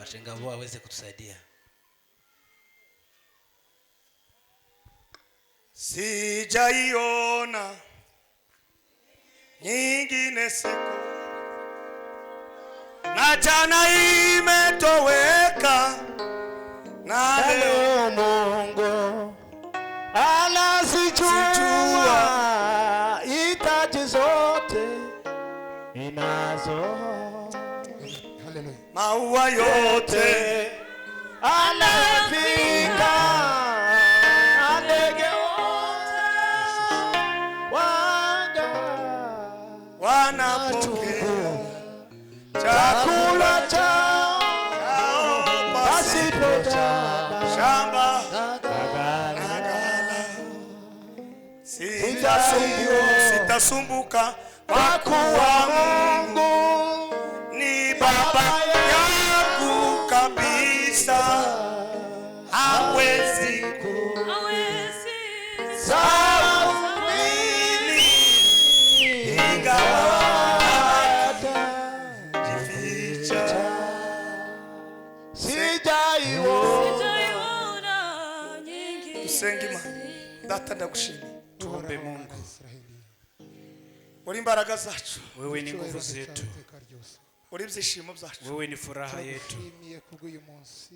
Kashengabo aweze kutusaidia. Sijaiona nyingine siku na jana imetoweka, na leo Mungu anazijua hitaji zote inazo. Haleluya. maua yote Anafika ndege wote wanapokea chakula chao pasipo shamba sitasumbuka kwa kuwa Mungu ni baba yangu kabisa, hawezi sawili ingawa jificha. Sijaiona nyingi. Tusenge Imana. Data ndagushimira, Tuombe Mungu. uri imbaraga zacu, Wewe ni nguvu zetu. uri ibyishimo byacu, Wewe ni furaha yetu.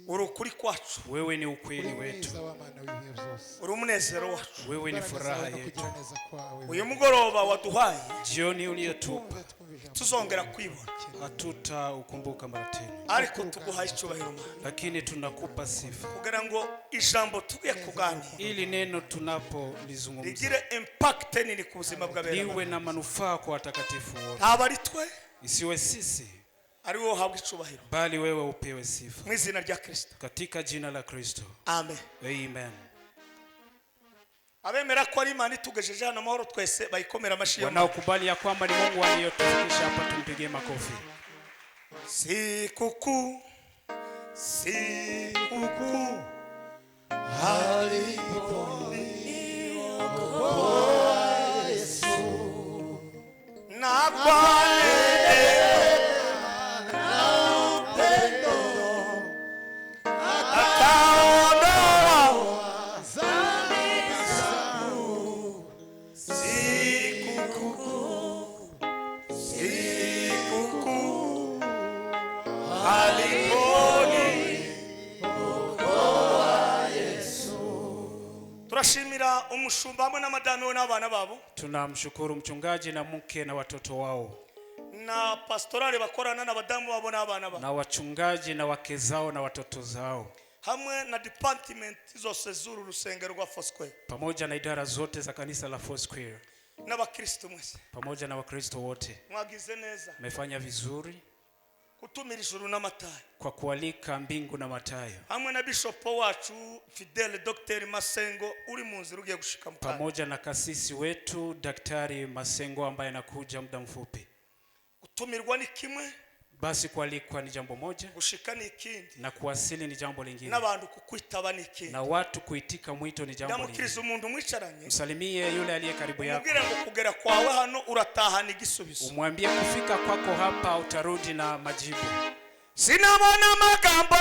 uri ukuri kwacu, Wewe ni ukweli wetu. uri umunezero wacu. Wewe ni furaha yetu. Uyu mugoroba waduhaye Jioni uliyotupa tuzongera kwibona, hatutaukumbuka mara tena, ariko tuguhaye icyubahiro Mana, lakini tunakupa sifa kugira ngo ijambo tugiye kuganira ili neno tunapolizungumza rigire impact nini ku buzima bw'abera, liwe na manufaa kwa watakatifu wote. ntaba ari twe, Isiwe sisi ari wowe uhabwa icyubahiro, bali wewe upewe sifa, mu izina rya Kristo, katika jina la Kristo, amen. amen. Abemera ko ari Imana itugejeje hano amahoro twese bayikomera amashyi. Wanaokubali ya kwamba ni Mungu aliyotufikisha hapa, tumpigie makofi. Sikukuu, sikukuu alipookoa Yesu, na kwa turashimira umushumba hamwe na madame we n'abana babo. Tunamshukuru mchungaji na mke na watoto wao, na pastorale bakorana n'abadamu babo n'abana babo, na wachungaji na wake zao na watoto zao, hamwe na department zose z'uru rusengero rwa Foursquare, pamoja na idara zote za kanisa la Foursquare, n'abakristo mwese, pamoja na wakristo wote. mwagize neza Mmefanya vizuri kutumira ijuru n'amatayo, kwa kualika mbingu na matayo, hamwe na bishop wacu Fidel Dr. Masengo uri mu nzira ugiye gushika mu Kanya, pamoja na kasisi wetu Daktari Masengo ambaye anakuja muda mfupi. gutumirwa ni kimwe, Basi kualikwa ni jambo moja, gushika ni ikindi, na kuwasili ni jambo lingine, n'abantu kukwitaba ni ikindi. na watu kuitika mwito ni jambo lingine. Ndamukiriza umuntu mwicaranye, Msalimie yule aliye karibu yako, umubwire ngo kugera kwawe hano uratahana igisubizo. umwambie kufika kwako hapa utarudi na majibu. Sinabona amagambo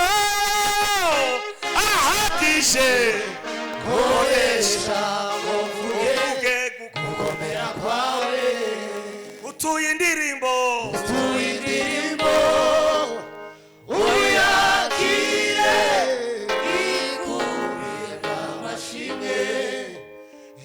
ahagije Koresha uvuge gukomera kwawe, utuye indirimbo uyakire ikubira amashimwe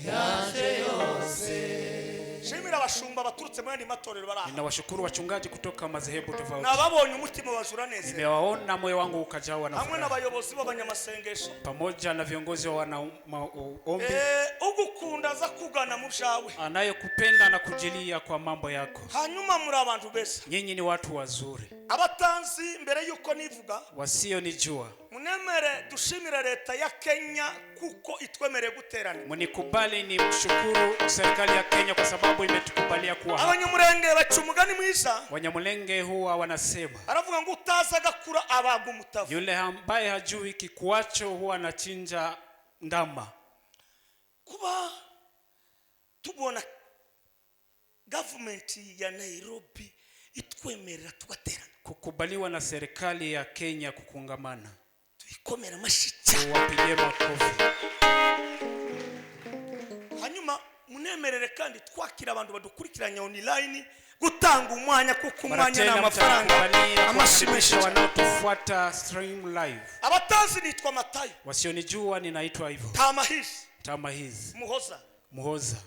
yaje yose. shimira abashumba baturutse muri matorero baraha. Ninawashukuru wachungaji kutoka madhehebu tofauti. Nababonye umutima wajura neza, Nimewaona moyo wangu ukajawa na hamwe furaha, n'abayobozi b'abanyamasengesho, pamoja na viongozi wa wanaombi. ugukunda za kugana mu byawe, Anayekupenda na kujilia kwa mambo yako. hanyuma muri abantu beza. Nyinyi ni watu wazuri. Abatanzi mbere yuko nivuga, Wasionijua munemere dushimira leta ya Kenya kuko itwemereye guterana. munikubali ni mshukuru serikali ya Kenya kwa sababu imetukubalia kuwa hapa. Abanyamulenge baca umugani mwiza, Wanyamulenge huwa wanasema aravuga ngo utaza gakura abaga umutavu. yule ambaye hajui kikuacho huwa anachinja ndama. Kuba tubona government ya Nairobi itwemerera tugaterana kukubaliwa na serikali ya Kenya kukungamana. tuyikomera amashyi Wapigie makofi. hanyuma munemerere kandi twakira abantu badukurikiranya online gutanga umwanya kuko umwanya na amafaranga amashimisho wanaotufuata stream live. abatazi nitwa Matayo Wasionijua ninaitwa hivyo. Tamahizi Muhoza.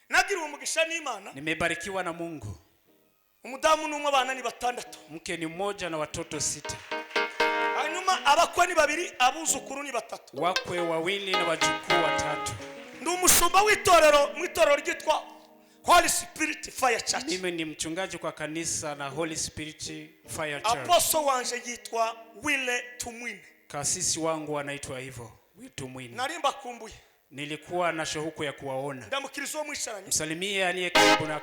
Nagira umugisha n'Imana. Nimebarikiwa na Mungu. Umudamu n'umwe abana ni batandatu. Mke ni mmoja na watoto 6. Hanyuma abakwe ni babiri, abuzukuru ni batatu. Wakwe wawili na wajukuu 3. Ndi umushumba w'itorero ryitwa Holy Spirit Fire Church. Mimi ni mchungaji kwa kanisa na Holy Spirit Fire Church. Apostle wanje yitwa Wile Tumwine. Kasisi wangu anaitwa hivyo, Wile Tumwine. Narimba kumbuye. Nilikuwa na shauku ya kuwaona. Ndamukirizo mwisharanye. Msalimie aliye karibu na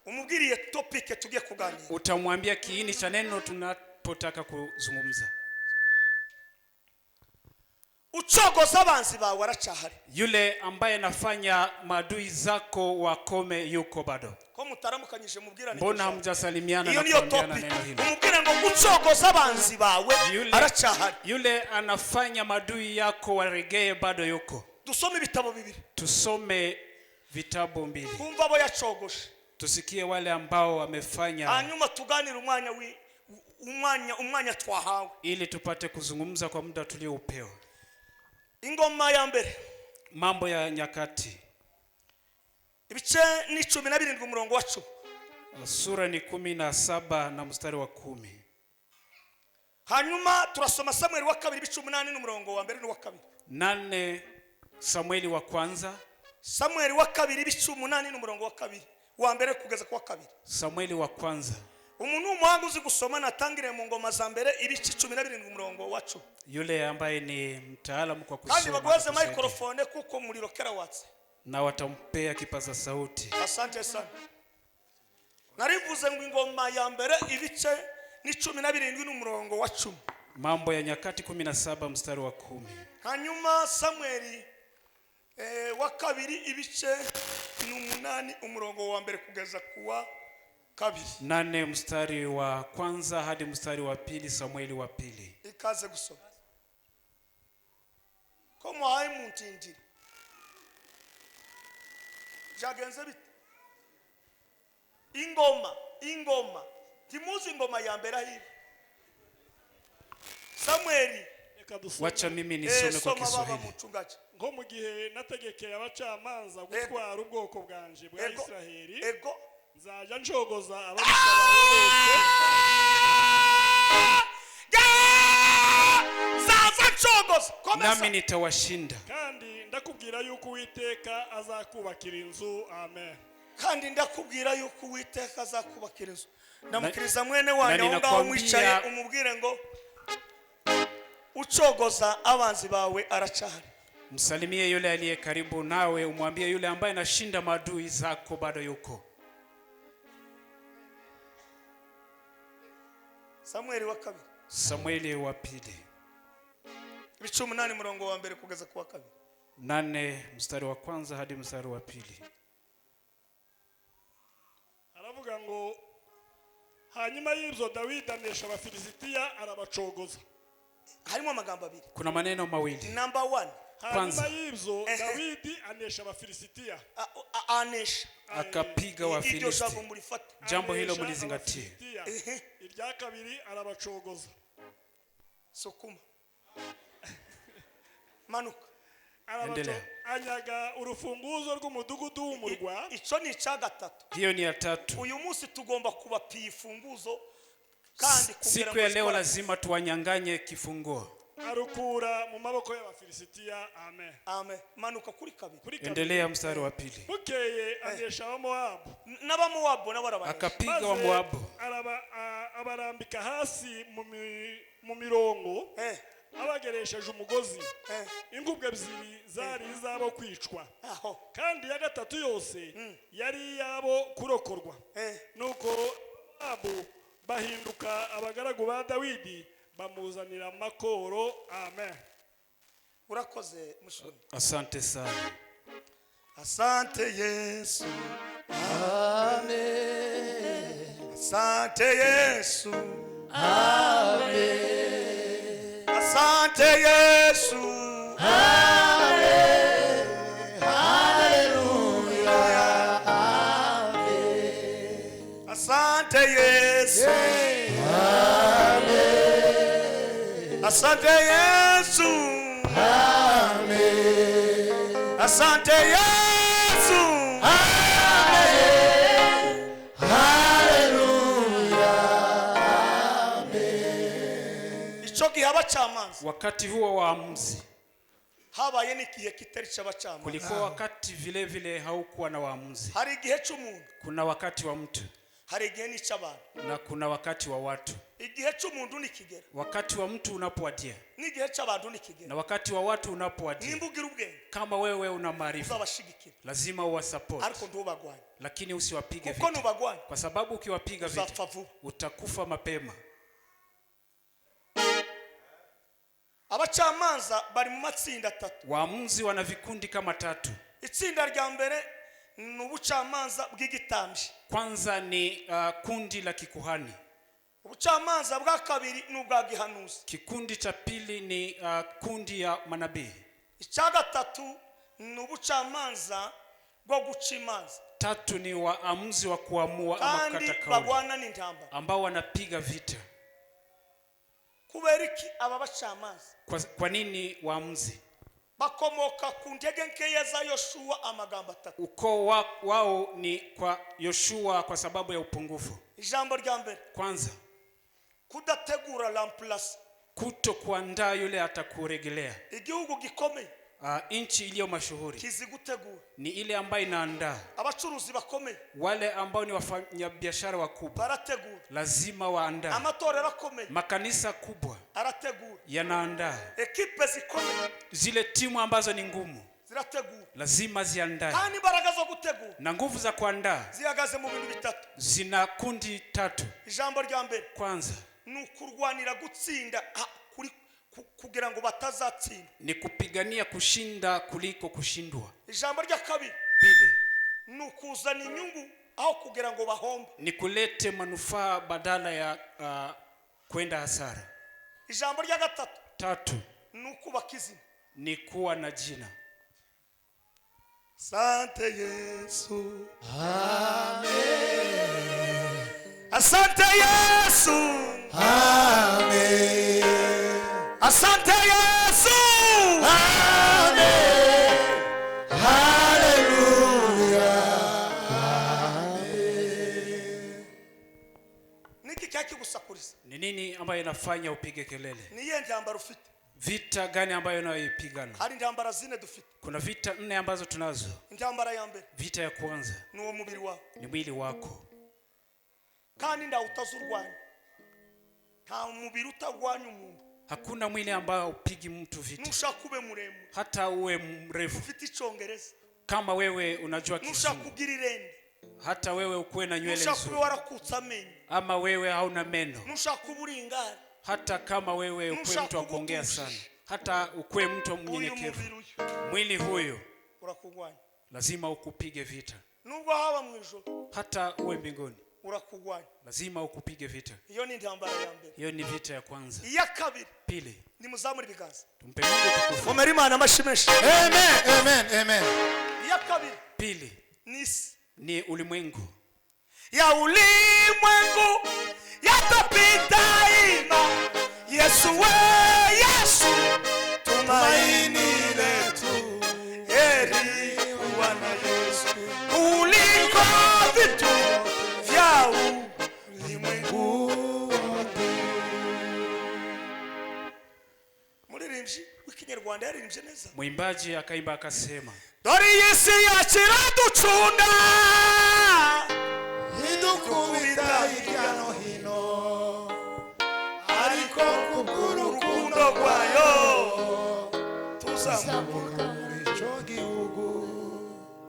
umubwiriye topic tugiye kuganira. Utamwambia kiini cha neno tunapotaka kuzungumza. Ucogoza abanzi bawe aracahari. Yule ambaye nafanya maadui zako wakome yuko bado. Ko mutaramukanyije mubwirane. Mbona hamjasalimiana na kuambiana neno hili? Umubwire ngo ucogoza abanzi bawe aracahari. Yule anafanya maadui yako waregee bado yuko. Dusome ibitabo bibiri. Tusome vitabu 2. Kumva abo yacogoshe. Tusikie wale ambao wamefanya. Hanyuma tuganire umwanya twahawe. Ili tupate kuzungumza kwa muda tulioupewa. Ingoma ya mbere. Mambo ya Nyakati. Ibice ni 17 umurongo wa 10. Sura ni 17 na mstari wa 10. Hanyuma turasoma Samueli wa 2 ibice 8 n'umurongo wa 2 n'uwa 2. 8 Samueli wa kwanza. Samueli wa 2 ibice 8 n'umurongo wa 2. Wa mbere kugeza kwa 2. Samueli wa kwanza. Umuntu umuhanga uzi gusoma natangire mu ngoma za mbere ibice 17 umurongo wa 10. Yule ambaye ni mtaalamu kwa kusoma. Kandi bagweze microphone kuko muliro kera watse. Na watampea kipaza sauti. Asante sana. Narivuze ngo ingoma ya mbere ibice ni 17 n'umurongo wa 10. Mambo ya Nyakati 17 mstari wa 10. Hanyuma Samueli wa 2 ibice ni 8 umurongo wa mbere kugeza kuwa 2. 8 mstari wa kwanza hadi mstari wa 2 Samueli wa 2. Ikaze gusoma. Komo hayi muntindira. Jagenze bit. Ingoma. Timuzi ingoma ya mbere hivi. Samueli. Wacha mimi nisome kwa Kiswahili. Ngo mu gihe nategekeye abacamanza gutwara ubwoko bwanje bwa Isiraheli. Nzaja ncogoza ababisha bose. Zaza ncogoza. Nami nitawashinda. Kandi ndakubwira yuko Uwiteka azakubakira inzu. Amen. Kandi ndakubwira yuko Uwiteka azakubakira inzu. Ndamukiriza mwene wanyu aho ngaho mwicaye umubwire ngo ucogoza abanzi bawe aracahari. Msalimie yule aliye karibu nawe, umwambie yule ambaye anashinda maadui zako bado yuko. Samueli wa 2. Samueli wa 2. Ibice 8 umurongo wa mbere kugeza kuwa 2. 8 mstari wa kwanza hadi mstari wa 2. Aravuga ngo hanyuma y'ibyo Dawidi anesha abafilisitiya arabacogoza. Harimo amagambo abiri. Kuna maneno mawili. Number 1. Hanyuma y'ibyo Dawidi anesha abafilisitiya. Anesha. Akapiga Wafilisti. Jambo hilo mlizingatie. Irya kabiri arabacogoza. Sukuma. Manuka. Endelea. Anyaga urufunguzo rw'umudugudu w'umurwa. Ico ni ca gatatu. Hiyo ni ya 3. Uyu munsi tugomba kubapiye ifunguzo kandi siku ya leo lazima tuwanyanganye kifunguo. Arukura mu maboko y'abafilisitiya. Amen. Amen. Manuka kuri 2. Endelea mstari wa 2. Bukeye anesha wa Moabu. N'abamoabu n'abarabanisha. Akapiga wa Moabu. Abarambika hasi mu mirongo. Abageresheje umugozi. Ingubwe ebyiri zari izabo kwicwa. Kandi ya gatatu yose yari yabo kurokorwa. Nuko Moabu bahinduka abagaragu ba Dawidi bamuzanira amakoro. Amen. Urakoze mushoni. Asante sana. Asante Yesu. Amen. Asante Yesu. Amen. Asante Yesu. Amen. Hallelujah. Amen. Asante Yesu. Amen. Asante Yesu. Amen. Asante Yesu. Amen. Hallelujah. Amen. Ico gihe abacamanza Wakati huo waamuzi, habaye n'igihe kitari cy'abacamanza. kulikuwa wakati vile vile haukuwa na waamuzi. Hari igihe cy'umuntu, Kuna wakati wa mtu hari igihe n'icy'abantu. na kuna wakati wa watu. Igihe cy'umuntu nikigera, Wakati wa mtu unapowadia n'igihe cy'abantu nikigera. na wakati wa watu unapowadia, Nimba ugira ubwenge, kama wewe una maarifa, uzabashigikira, lazima uwasupport, ariko ntubagwanye, lakini usiwapige kuko vita, nubagwanye kwa sababu ukiwapiga vita uzapfa vuba. utakufa mapema. Abacamanza bari mu matsinda atatu. Waamuzi wana vikundi kama tatu. Itsinda rya mbere ni ubucamanza bw'igitambyi. Kwanza ni kundi la kikuhani. Ubucamanza bwa kabiri ni ubwa gihanuzi. Kikundi cha pili ni kundi ya manabii. Icya gatatu ni ubucamanza bwo guca imanza. Tatu ni waamuzi wa kuamua ama Kandi kukata kauli, bagwana n'intambara. ambao wanapiga vita. Kubera iki aba bacamanza? Kwa nini waamuzi? Bakomoka ku ntege nkeya za Yoshua amagambo atatu. Ukoo wao ni kwa Yoshua kwa sababu ya upungufu. Ijambo rya mbere, Kwanza, kudategura lamplasi. kuto kuandaa yule atakuregelea. Igihugu gikomeye Nchi iliyo mashuhuri kizi gutegura. ni ile ambayo inaandaa. Abacuruzi bakomeye Wale ambao ni wafanyabiashara wakubwa barategura. lazima waandaa. Amatorero akomeye Makanisa kubwa arategura. yanaandaa. Ekipe zikomeye Zile timu ambazo ni ngumu zirategura. lazima ziandae, Kandi imbaraga zo gutegura na nguvu za kuandaa zihagaze mu bintu bitatu. zina kundi tatu. Ijambo rya mbere Kwanza ni ukurwanira gutsinda kugira ngo batazatsinda. ni kupigania kushinda kuliko kushindwa. Ijambo rya kabiri Pili ni ukuzana inyungu aho kugira ngo bahombe. ni kulete manufaa badala ya kwenda hasara. Ijambo rya gatatu Tatu ni ukubaka izina. ni kuwa na jina. Asante Yesu. Amen. Asante Yesu. Amen. Asante Yesu. Amen. Hallelujah. Amen. Niki cyaki gusakuriza? Ni nini ambayo inafanya upige kelele? Ni iyihe ntambara ufite? Vita gani ambayo unayoipigana? Hari intambara zine dufite. Kuna vita 4 ambazo tunazo. Intambara ya mbere Vita ya kwanza ni uwo mubiri wawe, ni mwili wako. kandi nda utazurwanya. Nta mubiri utagwanya umuntu. Hakuna mwili ambao upigi mtu vita, Nushaka ube muremure, hata uwe mrefu. ufite icyongereza, Kama wewe unajua nushaka Kizungu, kugira irende, hata wewe ukuwe na nywele nushaka ube nzuri, warakutse amenyo, ama wewe hauna meno, nushaka ube uringana. hata kama wewe ukuwe mtu wa kuongea sana, hata ukuwe mtu Uyu mnyenyekevu, mubiri uyu mwili huyo urakugwanya. lazima ukupige vita. Nubwo haba mu ijoro Hata uwe mbinguni urakugwanya. lazima ukupige vita. Iyo ni intambara ya mbere. Hiyo ni vita ya kwanza. Iya kabiri Pili, ni muzamura ibiganza. tumpe Mungu tukufu. Vumera Imana amashyi menshi. Amen. Amen. Amen. Iya kabiri Pili ni isi ni ulimwengu. ya ulimwengu yatapita ima. Yesu we Yesu tumaini letu, heri kuwa na Yesu kuliko vitu vya ulimwengu. Muririmbyi w'ikinyarwanda yaririmbye neza. Mwimbaji akaimba akasema, Dore iyi si yacu iraducunda, Idukubita hirya no hino, ariko kubw'urukundo rwayo tuzamuka. tuzamuka muri ico gihugu.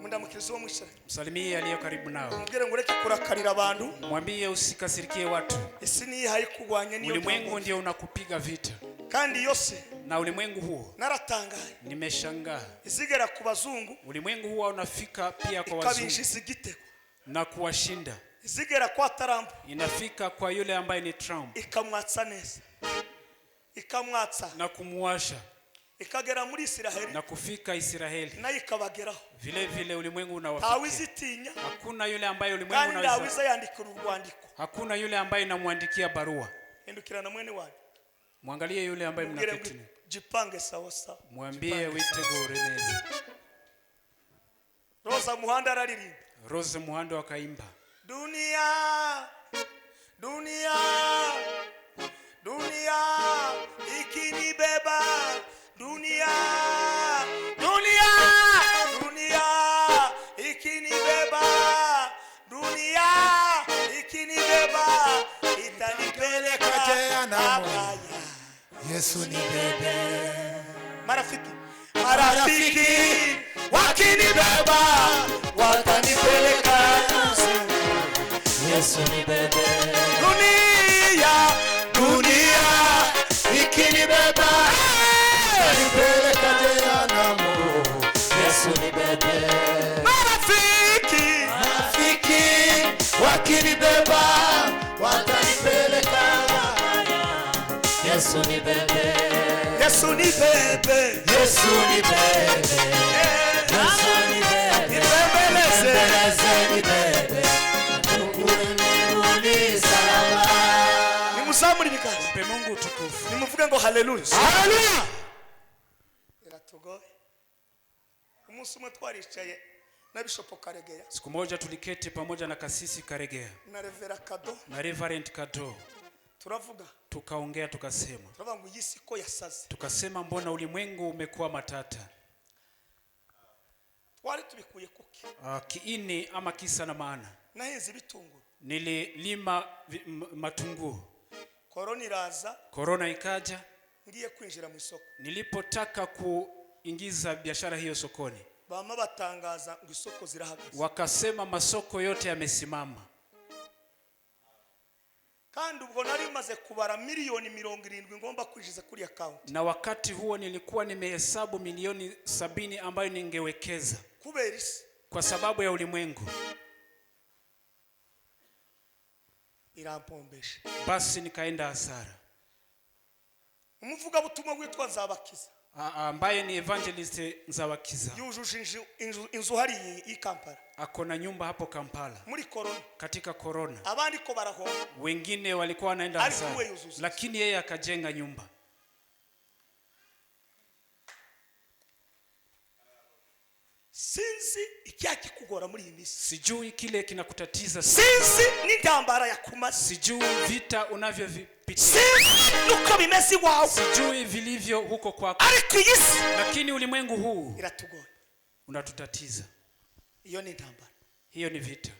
Mundamukiriza uwo mwicara, msalimie aliye karibu nao, mubwire ngo ureke kurakarira abantu. mwambie usikasirikie watu. Isi niyihaye kurwanya niyo Ulimwengu ntambara. ndio unakupiga vita, Kandi iyo si na ulimwengu huo naratangaye nimeshangaa. izigera ku bazungu Ulimwengu huo unafika pia kwa wazungu ikabinjiza igitego. na kuwashinda. zigera kwa Trump inafika kwa yule ambaye ni Trump ikamwatsa neza, ikamwatsa na kumuwasha ikagera muri Israeli na kufika Israeli, nayo ikabageraho. vile vile ulimwengu unawafikia. Hawizitinya Hakuna yule ambaye ulimwengu kandi unaweza, ndawiza yandikira urwandiko. hakuna yule ambaye namwandikia barua. Hindukirana mwene wanyu, Mwangalie yule ambaye mubwire mnaketi, jipange sawa sawa, mwambie witegure neza. Rosa Muhanda araririmba, Rose Muhando akaimba, dunia dunia dunia ikinibeba, dunia dunia dunia ikinibeba, dunia ikinibeba, itanipeleka Jehanamu. abaya. Yesu ni bebe. Marafiki wakinibeba watanipeleka kuzimu. Yesu ni bebe. Dunia Ikinibeba. Nipeleka jehanamu. Yesu ni bebe. marafiki Wakinibeba. Watanipeleka. Yesu ni bebe. Yesu ni bebe, Yesu ni bebe. Yesu ni bebe. nibembeleze. Yesu ni bebe. Tukure mbinguni salama. Nimuzamure ibiganza, mpe Mungu utukufu. nimuvuge ngo haleluya. Haleluya. Iratugoye. Umunsi umwe twaricaye na Bishop Karegeya Siku moja tuliketi pamoja na kasisi Karegea na Revera Kado, na Reverend Kado, turavuga tukaongea tukasema, ngo iyi si ko yasaze. tukasema mbona ulimwengu umekuwa matata. Twari tubikuye kuki, Kiini ama kisa na maana, nahenze bitunguru, nililima matunguu, korona iraza, korona ikaja. ngiye kwinjira mu isoko, Nilipotaka kuingiza biashara hiyo sokoni, bama batangaza ngo isoko zirahagaze, wakasema masoko yote yamesimama. kandi ubwo nari maze kubara miliyoni 70 ngomba kwishiza kuri account. Na wakati huo nilikuwa nimehesabu milioni 70 ambayo ningewekeza Kubera isi kwa sababu ya ulimwengu. irampombesha. Basi nikaenda hasara. Umuvuga butumwa witwa Nzabakiza Ambaye ni evangelist Nzabakiza, yujuje inzu hari i Kampala, akona nyumba hapo Kampala. muri korona Katika korona abandi ko barahomba, wengine walikuwa wanaenda Alikuwa hasara, yuzuza. lakini yeye akajenga nyumba. sinzi icyaki kugora muri iyi misi, Sijui kile kinakutatiza, sinzi n'intambara yakumaze, sijui vita unavyovipitia, sinzi nuko bimeze iwawe, sijui vilivyo huko kwako, ariko iyi si lakini ulimwengu huu iratugoye. unatutatiza. Iyo ni intambara. Hiyo ni vita.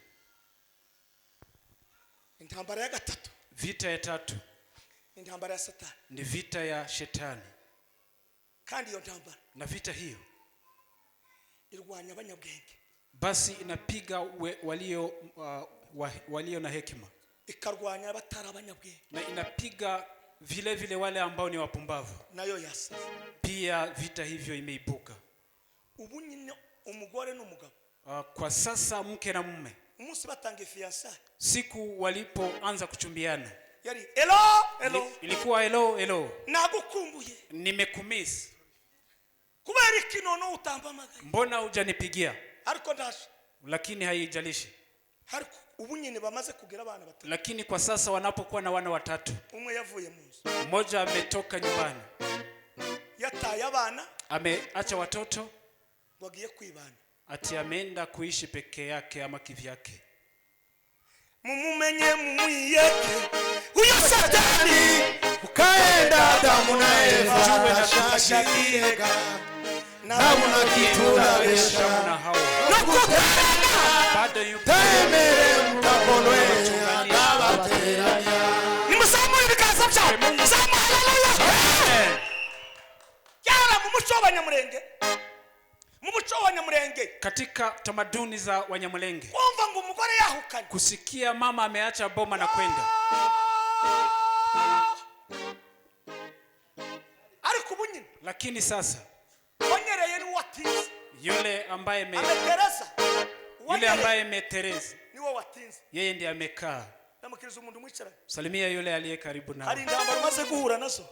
Intambara ya gatatu, Vita ya tatu intambara ya Satani, ni vita ya shetani, kandi iyo ntambara na vita hiyo irwanya abanyabwenge, basi inapiga walio na hekima, ikarwanya abatari abanyabwenge, na inapiga vile vile wale ambao ni wapumbavu. nayo yasaze. Pia vita hivyo imeibuka. Ubu nyine umugore n'umugabo Kwa sasa mke na mume, umunsi batanga fiançailles siku walipoanza kuchumbiana, yari hello ilikuwa hello, nagukumbuye, nimekumisi, kubera iki nono utampamagaye, mbona hujanipigia? ariko ndaje, Lakini haijalishi. ariko ubu nyine bamaze kugira abana batatu, Lakini kwa sasa wanapokuwa na wana watatu, umwe yavuye mu nzu, mmoja ametoka nyumbani, yataye abana, ameacha watoto, wagiye kwibana, ati ameenda kuishi peke yake ama kivyake. mumumenye mumwiyeke uyo Satani, Ukaenda Adamu na Eva Jue na ashakiyega. nabona kiturabesha. Na hao bado yupo. Temere mtakonwe akabateranya. nimusamure ibiganza byawe, zamu haleluya. Cyara mu muco w'abanyamurenge, mu muco w'abanyamurenge, Katika tamaduni za Wanyamulenge, kumva ngo umugore yahukanye, kusikia mama ameacha boma na kwenda, ariko ubu nyine lakini sasa wanyereye ni watinze, yule ambaye ametereza yule ambaye Teresa ni wo watinze. sinzi yeye ndiye amekaa. namukiriza umuntu mwicara Salimia yule aliye karibu hari nawe. intambara umaze guhura nazo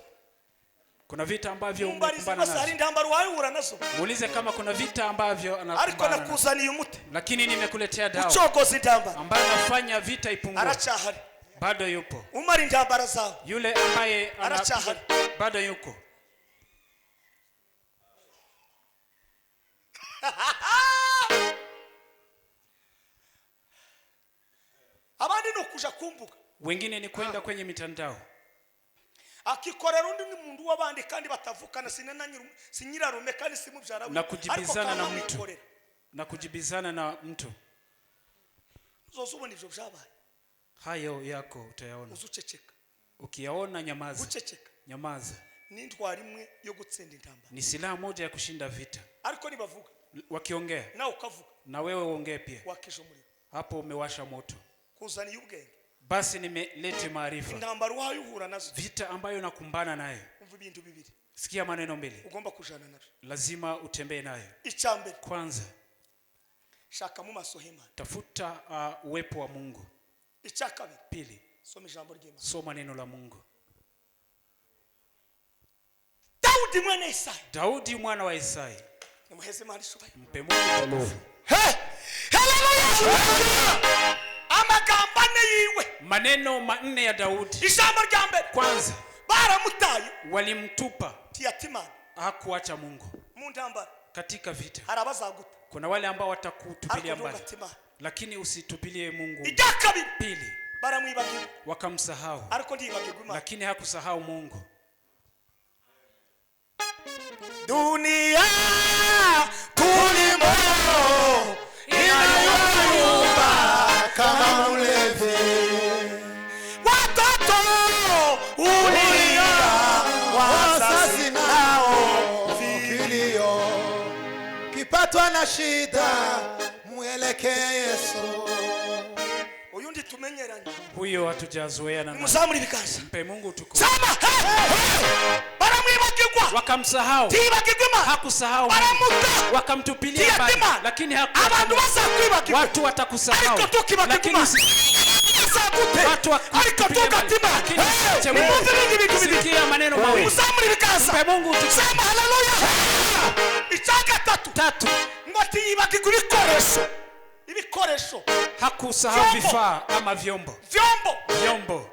Kuna vita ambavyo mumbarize umekumbana bose hari nazo. intambara wahura nazo Muulize kama kuna vita ambavyo ariko anakumbana nazo. nakuzaniye umuti Lakini nimekuletea dawa ucogoza intambara ambayo nafanya vita ipungue. aracyahari Bado yupo. umara intambara zawe Yule ambaye Aracyahari. bado yuko. abandi nukuja kumbuga Wengine ni kwenda kwenye mitandao. akikorera undi ni mundu wabandi kandi batavukana sinyirarume kandi simubyara we Na kujibizana na mtu. mwikorera Na kujibizana na mtu. zose ubona ivyo byabaye Hayo yako utayaona. uzuceceka Ukiyaona nyamaza. guceceka Nyamaza. n'intwara imwe yo gutsinda intambara Ni silaha moja ya kushinda vita. ariko nibavuga Wakiongea nawe ukavuga na wewe uongee pia. wakisha umuriro Hapo umewasha moto. kuzaniye ubwenge Basi nimelete maarifa. intambara uhaye uhura nazo Vita ambayo nakumbana nayo. umva ibintu bibiri Sikia maneno mbili. ugomba kujana nabyo Lazima utembee nayo. icyambere Kwanza, shaka mu maso h'Imana tafuta uwepo wa Mungu. icyakabiri Pili, soma ijambo ry'Imana soma neno la Mungu. Daudi mwana Isaya Daudi mwana wa Isai, nimuheze Imana ishoboye mpe Mungu tukufu. amagambo ane yiwe Maneno manne ya Daudi. ijambo rya mbere Kwanza, baramutaye walimtupa, tiyatimana hakuacha Mungu. mu ntambara Katika vita hari abazaguta kuna wale ambao watakutupilia ariko mbali, ntugatimana lakini usitupilie Mungu. ijya kabiri Pili, baramwibagirwa wakamsahau, ariko ntiyibagirwa Imana lakini hakusahau Mungu. dunia kulimo inayumba kama mlevi watoto ulia wasasi nao kilio kipatwa na shida mwelekee Yesu. uyundi tumenyeranye Huyo hatujazoeana naye. nimuzamura ibiganza Mpe Mungu tukufu. sama baramwibagirwa Wakamsahau, ntiyibagirwa Imana hakusahau baramuta wakamtupilia Tia mbali, Imana. lakini abantu hakuacha. bazakwibagirwa Watu watakusahau, ariko tukibagirwa lakini bazagute watu ariko tugatima lakini usiache Mungu. nimwumve ibindi bintu bibiri Sikia maneno mawili. muzamura ibiganza Mpe Mungu tukufu. sama haleluya icya gatatu Tatu, ngo tiyibagirwa ibikoresho hakusahau Vyombo. vifaa ama vyombo. vyombo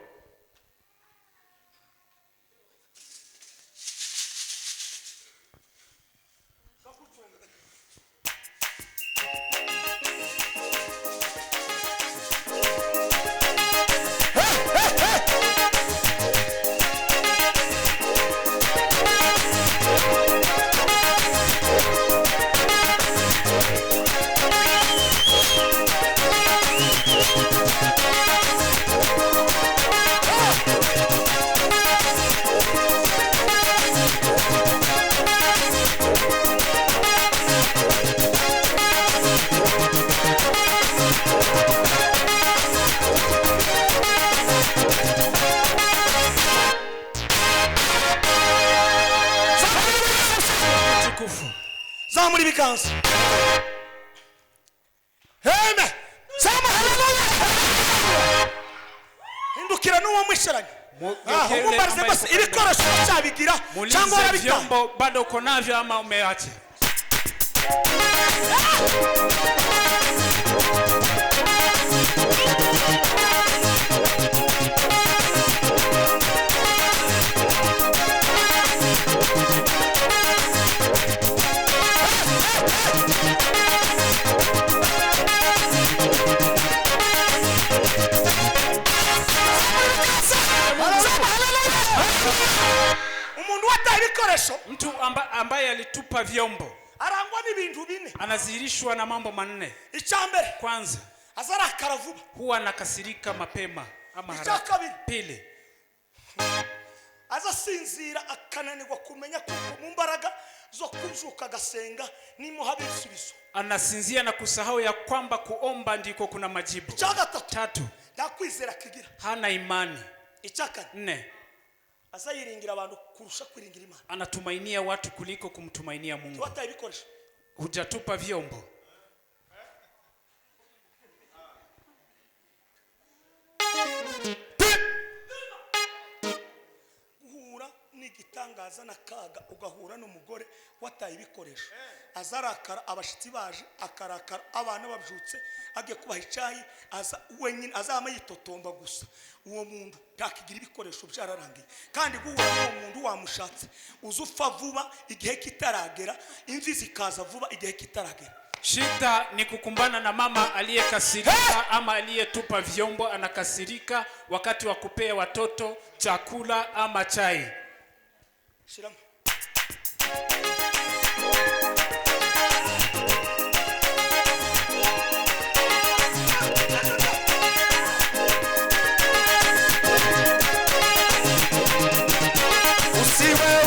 Tukufu. zamura ibiganza amen sama haleluya hindukira n'uwo mwisharanye Mugeuke yule umubarize ambaye bose yuko karibu. ibikoresho cyabigira cyangwa Muulize warabitaye vyombo bado uko navyo ama umeacha. umuntu wataye ibikoresho Mtu ambaye alitupa vyombo arangwa n'ibintu bine anadhihirishwa na mambo manne. icyambere Kwanza, azarakara vuba huwa anakasirika mapema ama icya haraka. kabiri Pili, azasinzira akananirwa kumenya kuko mu mbaraga zo kuzuka agasenga nimuha ibisubizo anasinzia na kusahau ya kwamba kuomba ndiko kuna majibu. icya gatatu Tatu, nta kwizera kigira hana imani. icya kane Nne, azayiringira abantu kurusha kwiringira Imana anatumainia watu kuliko kumtumainia Mungu. wataye ibikoresho Hujatupa vyombo. igitangaza n'akaga ugahura n'umugore wataye ibikoresho azarakara abashitsi baje akarakara abana babyutse agiye kubaha icyayi wenyine azama yitotomba gusa uwo muntu ntakigira ibikoresho byararangiye kandi guhura n'uwo muntu wamushatse uzupfa vuba igihe kitaragera imvi zikaza vuba igihe kitaragera. Shida ni kukumbana na mama aliyekasirika ama aliyetupa vyombo anakasirika wakati wa kupea watoto chakula ama chai. Shirama.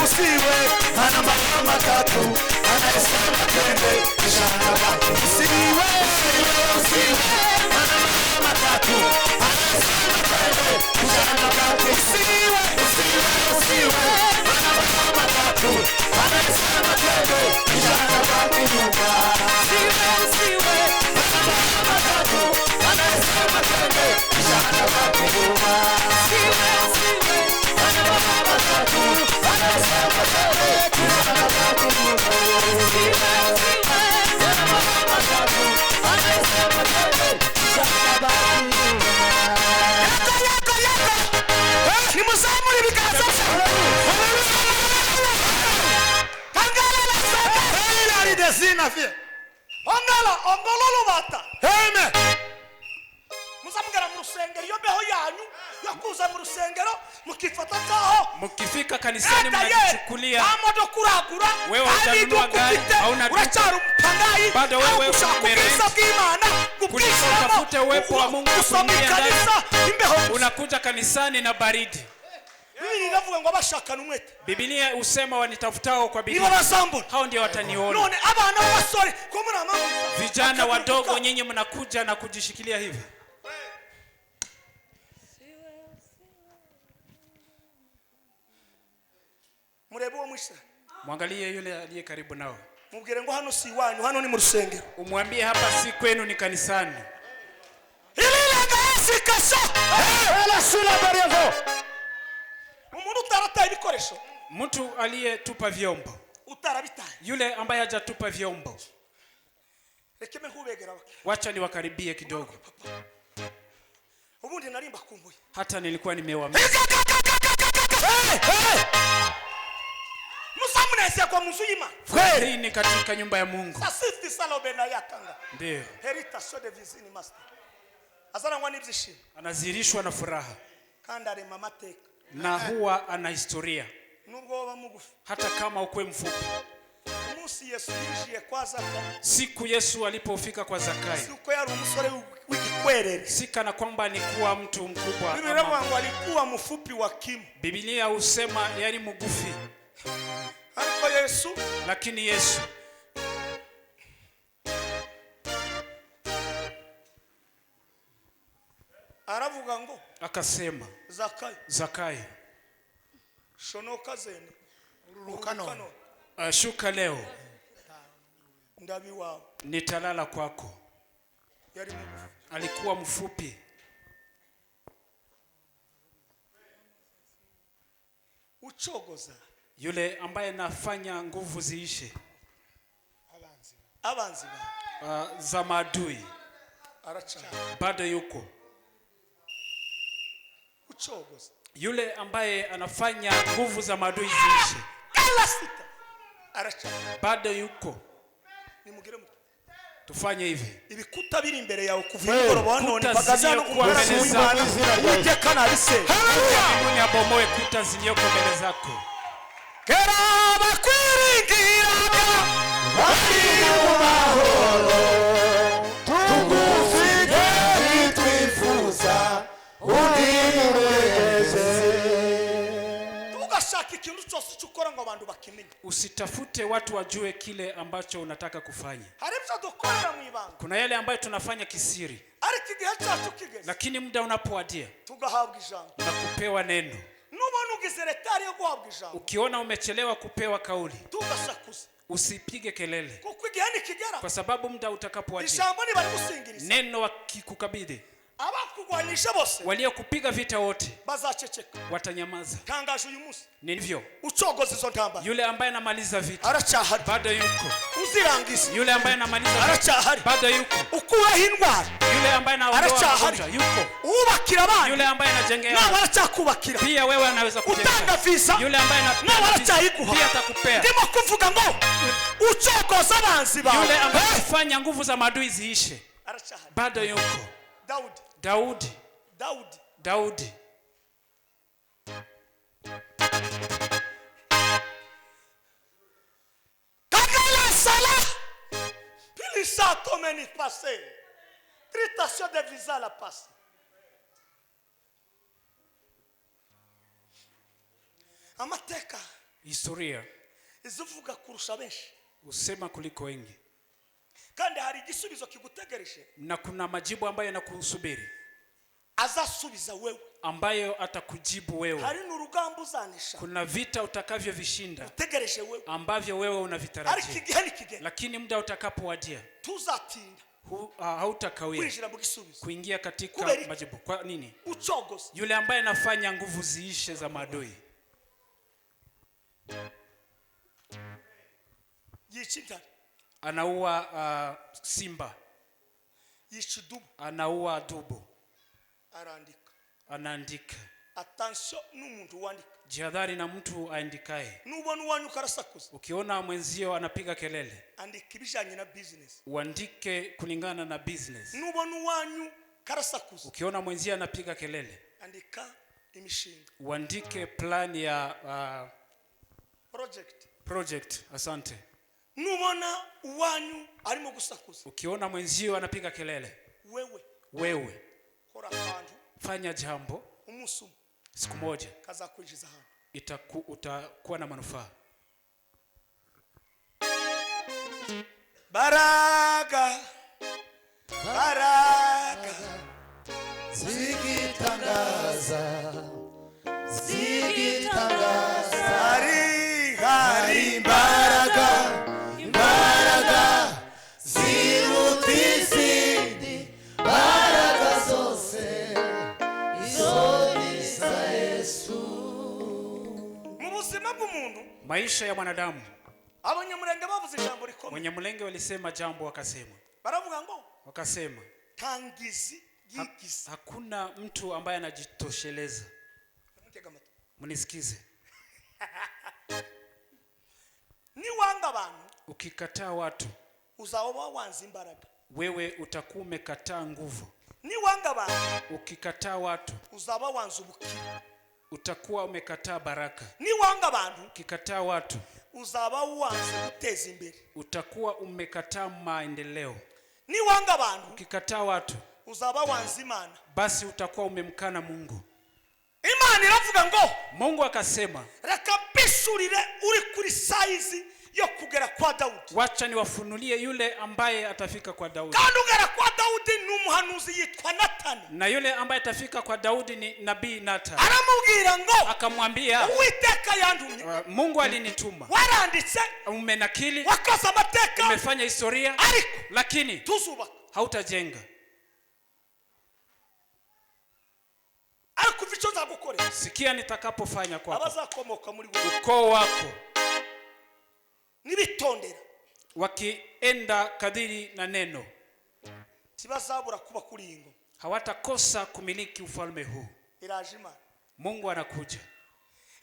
Usiwe ana mama matatu anasema twende ishara wako. Usiwe ana mama matatu anasema twende ishara wako. Usiwe ana mama matatu anasema twende ishara wako nyumba. Usiwe ana mama matatu anasema twende ishara wako nyumba. Usiwe ana mama matatu anasema twende ishara wako nyumba. Nimuzamure ibiganza ongololo bata Amen. muzamugara mu rusengero iyo beho yanyu yakuza mu rusengero mukifata taho Mukifika kanisani mnajichukulia kuragura wewe hujanunua gari hauna uracyari umpangayi bado wewe ubwiza bw'Imana utafute uwepo wa Mungu kuingia ndani. imbeho Unakuja kanisani na baridi. Biblia inavuga ngo abashakana umwete Biblia usema wanitafutao kwa bidii nibo bazambona hao ndio wataniona. none abana b'abasore ko muri amama Vijana wadogo nyinyi mnakuja na kujishikilia hivi. murebe uwo mwisha Mwangalie yule aliye karibu nao. mubwire ngo hano si wanyu hano ni mu rusengero. Umwambie hapa si kwenu ni kanisani. Ilile gasi kasa Ela sula barego. umuntu utarataye ibikoresho Mtu aliyetupa vyombo. utarabitaye Yule ambaye hajatupa vyombo. rekeme nkubegera bake Wacha niwakaribie kidogo. ubundi narimba kumbuye Hata nilikuwa nimewaambia. musamunese kwa munzu y'Imana Hii ni katika nyumba ya Mungu. asisti salobe na yakanga Ndio. herita so de visini master azarangwa n'ibyishimo Anazirishwa na furaha kandi arema amateka na huwa ana historia nubwo baba mugufi hata kama ukwe mfupi. umunsi Yesu yinjiye kwa Zakayo Siku Yesu alipofika kwa Zakayo, uko yari umusore w'igikwerere si kana kwamba alikuwa mtu mkubwa Biblia ama, inavuga ngo alikuwa mufupi wa kimu Biblia husema yani mgufi, ariko Yesu lakini Yesu aravuga ngo akasema, Zakayo Zakayo, shonoka zene Urukano. shuka leo ndabi wawe nitalala kwako. yari mugufi Alikuwa mfupi. ucogoza Yule ambaye nafanya nguvu ziishe abanzi ba za maadui aracana bado yuko. ucogoza Yule ambaye anafanya nguvu za maadui ziishe kala sita aracana bado yuko. nimugire mu Tufanye hivi. ibikuta biri imbere yawe kuva igoroba wanone kuta pagazano ziliyokuwa kubona mbele Imana zako. uje kana bise Mungu abomoe kuta zilizoko mbele zako. kera bakwiringiraga Bari mu mahoro. Tugufite bitwifuza. Unireze. tugashaka ikintu cyose cyukora ngo abantu bakimenye Usitafute watu wajue kile ambacho unataka kufanya. hari ibyo dukorera mu ibanga Kuna yale ambayo tunafanya kisiri, ariko igihe cyacu kigeze lakini muda unapowadia tugahabwa ijambo na kupewa neno. nubona ugize retari yo guhabwa ijambo Ukiona umechelewa kupewa kauli, tugasakuza usipige kelele, kuko igihe nikigera kwa sababu muda utakapowadia ijambo nibari gusingiriza neno wakikukabidhi abakugwanisha bose waliokupiga vita wote bazaceceka. watanyamaza. Tangaje uyu munsi Ndivyo ucogoza izo ntambara yule ambaye anamaliza vita aracyahari, bado yuko. uzirangiza Yule ambaye anamaliza vita aracyahari, bado yuko. ukuraho indwara Yule ambaye anaondoa aracyahari, magonjwa yuko. ubakira abandi Yule ambaye anajengea nawe aracyakubakira, pia wewe anaweza utanga kujenga. visa Yule ambaye nawe anapeana aracyayiguha. pia atakupea. Ndimo kuvuga ngo ucogoza abanzi bawe Yule ambaye afanya nguvu za maadui ziishe aracyahari. bado yuko. Daudi Daudi Kagala sala Pilisato meni passé. Tritation de visa la passé. Amateka historia izuvuga kurusha benshi usema kuliko wengi, kandi hari igisubizo kigutegereje na kuna majibu ambayo yanakusubiri, azasubiza wewe, ambayo atakujibu wewe. hari n'urugamba uzanisha Kuna vita utakavyovishinda utegereje wewe, ambavyo wewe ariko unavitarajia, igihe nikigera lakini muda utakapowadia tuzatinda hautakawia kwinjira mu gisubizo. kuingia katika Kubera- majibu. Kwa nini? Ucogoza Yule ambaye anafanya nguvu ziishe za maadui yica intare, anaua simba, yica idubu, anaua dubu, arandika. anaandika. Attention n'umuntu wandika, Jihadhari na mtu aandikaye. nubona uwanyu karasakuza Ukiona mwenzio anapiga kelele, andika ibijanye na business. uandike kulingana na business. Nubona uwanyu karasakuza Ukiona mwenzio anapiga kelele, andika imishinga, uandike plan ya project. Asante. nubona uwanyu arimo gusakuza, Ukiona mwenzio anapiga kelele, wewe kora akantu fanya jambo, umunsi umwe siku moja kazakwinjiza hano. utakuwa na manufaa. Baraka zigitangaza hari imbaraga ziruta izindi mbaraga zose izo ni za Yesu. mu buzima bw'umuntu. Maisha ya mwanadamu, Abanyamulenge bavuze ijambo rikomeye, wenye mlenge walisema jambo, baravuga ngo wakasema tangizi yigize. hakuna mtu ambaye anajitosheleza. Mutega amatwi. Mnisikize, Niwanga abantu ukikataa watu, uzaba wanze imbaraga. wewe utakuwa umekataa nguvu. Niwanga abantu Ukikataa watu, uzaba wanze ubukire. utakuwa umekataa baraka. Niwanga abantu Ukikataa watu, uzaba wanze guteza imbere. utakuwa umekataa maendeleo. Niwanga abantu Ukikataa watu, uzaba wanze Imana. basi utakuwa umemkana Mungu. Imana iravuga ngo Mungu akasema, reka mbishurire uri kuri saizi yo kugera kwa Daudi. wacha niwafunulie yule ambaye atafika kwa Daudi. Kandi ugera kwa Daudi ni umuhanuzi yitwa Natani. Na yule ambaye atafika kwa Daudi ni nabii Nathan. Aramubwira ngo Akamwambia, Uwiteka yandumye, Mungu alinituma. waranditse, Umenakili, wakoze amateka, umefanya historia, ariko lakini tuzubaka. hautajenga. Ariko icyo nzagukorera, Sikia nitakapofanya kwako, abazakomoka muri wowe ukoo wako nibitondera wakienda kadiri na neno, tibazabura kuba kuri iyi ngoma. hawatakosa kumiliki ufalme huu. Iraje Imana Mungu anakuja.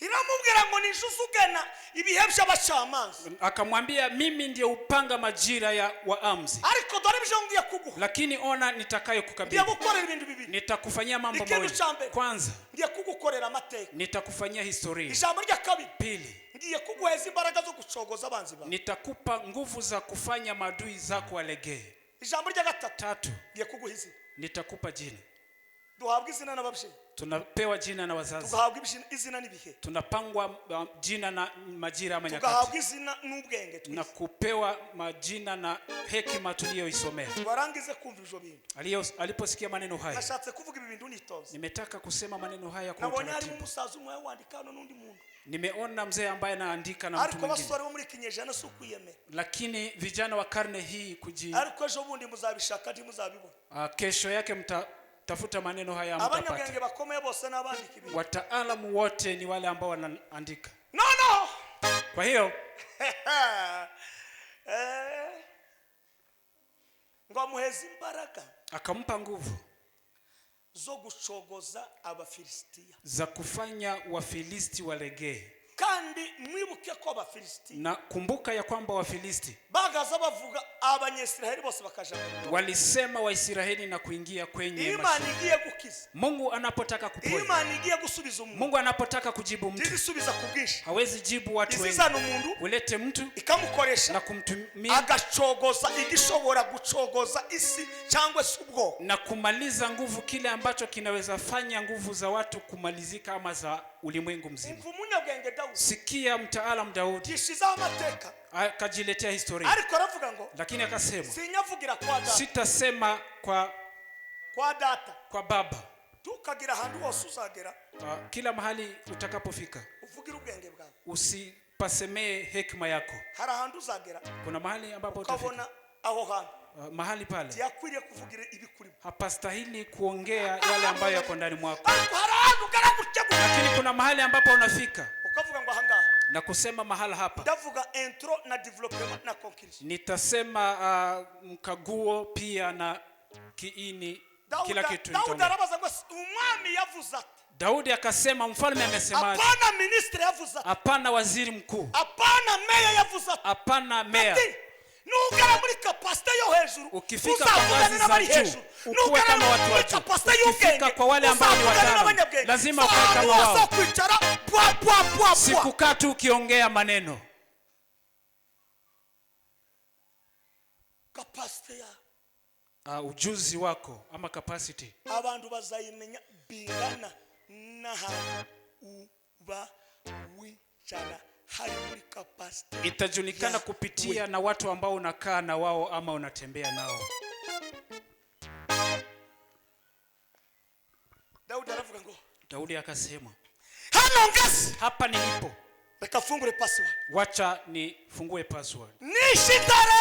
iramubwira ngo nijuze ugena ibihe by'abacamanza, Akamwambia, mimi ndiye upanga majira ya waamuzi, ariko dore ibyo ngiye kuguha. lakini ona nitakayo Ngiye kukabidhi. gukorera ibintu bibiri. Nitakufanyia mambo Ikintu mawili. cha mbere, Kwanza, ngiye kugukorera amateka. nitakufanyia historia. Ijambo rya kabiri, Pili, ngiye kuguheza imbaraga zo gucogoza abanzi bawe. nitakupa nguvu za kufanya maadui zako walegee. Ijambo rya gatatu, Tatu, ngiye kuguha izina. nitakupa jina. Duhabwa izina n'ababyeyi, Tunapewa jina na wazazi, tugahabwa izina n'ibihe, tunapangwa jina na majira ama tugahabwa nyakati, izina n'ubwenge na twese. kupewa majina na hekima tuliyoisomea. Warangize kumva ivyo bintu. Aliposikia maneno haya, Nashatse kuvuga ibi bintu nitoza. nimetaka kusema maneno haya kwa Nabonye harimo utaratibu. umusaza umwe wandika hano n'undi muntu, Nimeona mzee ambaye anaandika na mtu ariko mwingine, basore bo muri kinyejana si ukwiyemera. lakini vijana wa karne hii Ariko ejo bundi muzabishaka ntimuzabibona. kesho yake tafuta maneno haya abanyabwenge mtapata. bakomeye bose n'abandika ibintu. Wataalamu wote ni wale ambao wanaandika. No. Kwa hiyo ngo amuheza imbaraga akampa nguvu zo gucogoza Abafilisitiya, za kufanya Wafilisti walegee. kandi mwibuke ko Abafilisiti Na kumbuka ya kwamba Wafilisti bagaza bavuga Abanyesiraheli bose bakaja mu walisema Waisraeli na kuingia kwenye Imana igiye gukiza, Mungu anapotaka kuponya, Imana igiye gusubiza umuntu, Mungu anapotaka kujibu mtu, izisubiza kubwisha, hawezi jibu watu wengi. izizana umuntu Ulete mtu ikamukoresha na kumtumia agacogoza igishobora gucogoza isi cyangwa se ubwo na kumaliza nguvu kile ambacho kinaweza fanya nguvu za watu kumalizika ama za ulimwengu mzima. umunyabwenge Daudi Sikia mtaalamu Daudi gishiza amateka akajiletea historia, ariko aravuga ngo lakini akasema sinyavugira kwa data, sitasema kwa baba. tukagira ahantu hose uzagera Kila mahali utakapofika uvugira ubwenge bwawe, usipasemee hekima yako. hari ahantu uzagera Kuna mahali ambapo ukabona utafika, aho hantu mahali pale yakwiriye kuvugira ibikuri, hapastahili kuongea yale ambayo yako ndani mwako, ariko hari ahantu ugaragucyaguye, lakini kuna mahali ambapo unafika ukavuga ngo ahangaha na kusema mahala hapa. ndavuga intro na development na conclusion. Nitasema mkaguo pia na kiini, kila kitu Daudi nitaongea. arabaza ngo umwami yavuze ati, Daudi akasema mfalme amesemaje? hapana ministre yavuze ati, Hapana waziri mkuu, hapana meya yavuze ati, hapana meya. nugera muri kapasite yo hejuru Ukifika kwa ngazi za juu ukuwe kama watu wa juu. Ukifika kwa wale ambao ni wataalamu lazima ukae kama wao, si kukaa tu ukiongea maneno. kapasite ya Ujuzi wako ama capacity abantu bazayimenya bingana n'ahantu uba wicara hari muri kapasite itajulikana kupitia na watu ambao unakaa na wao ama unatembea nao. Daudi aravuga ngo, Daudi akasema hano ngasi hapa nilipo, reka fungure password, wacha nifungue password. nishitare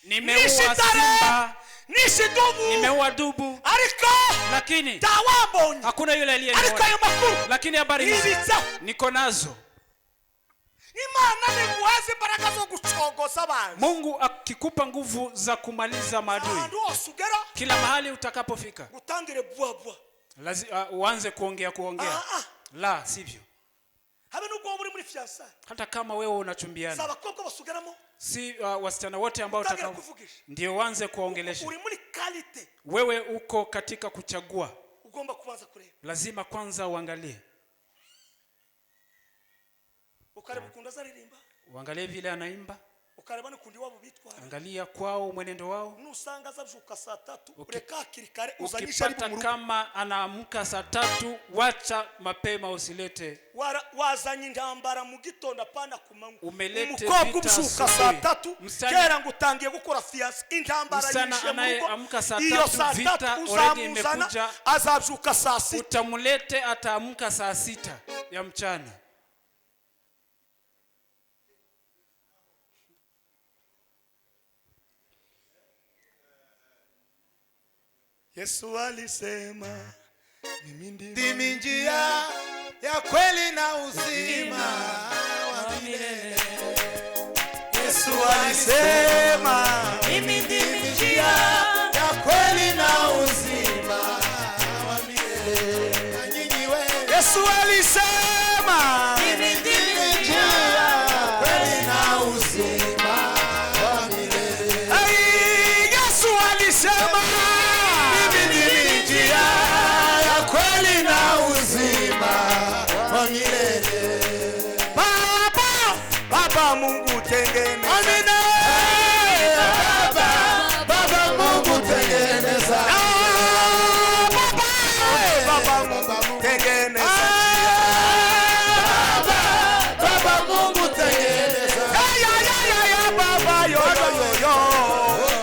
Nimeua simba, nishidubu, nimeua dubu, ariko lakini tawambonye, hakuna yule ariko aliyeniona. ayo makuru Lakini habari hizi ibitsa niko nazo. Imana niguhaze imbaraga zo gucogoza abantu. Mungu akikupa nguvu za kumaliza maadui, Ahantu hose ugera kila mahali utakapofika gutangire bwa lazima uanze kuongea. La sivyo, habe nubwo muri fiançailles, hata kama wewe unachumbiana, sabakobwa basugeramo, si wasichana wote ambao utangira kuvugisha, ndio uanze kuongelesha. uri muri quality, Wewe uko katika kuchagua, ugomba kubanza kureba, lazima kwanza uangalie, ukareba ukunda zaririmba, uangalie vile anaimba, ukareba n'ukundi wabo bitwara, angalia kwao mwenendo wao. nusanga zabyuka saa 3 ureka kirikare uzanyisha Ukipata ari mu kama anaamka saa 3, wacha mapema, usilete wazanye intambara mu gitondo apana kumanywa. Umelete umukobwa vita ubushuka saa asubuhi. 3 kera ngo utangiye gukora fiance, intambara Msana yishe mu anayeamka saa rugo, iyo 3 saa vita 3 already uzamuzana imekuja. azabyuka saa 6. Utamulete ataamka saa 6 ya mchana. Yesu alisema mimi ndimi njia ya kweli na uzima wa milele. Yesu alisema mimi ndimi njia ya kweli na uzima wa milele. Na nyinyi wewe, Yesu alisema mimi ndimi njia ya kweli na uzima wa milele. Yesu alisema kweli na uzima wa milele. Baba Mungu tengeneza, Amina. Baba Mungu tengeneza, Baba Mungu tengeneza, Baba Mungu tengeneza, Baba yo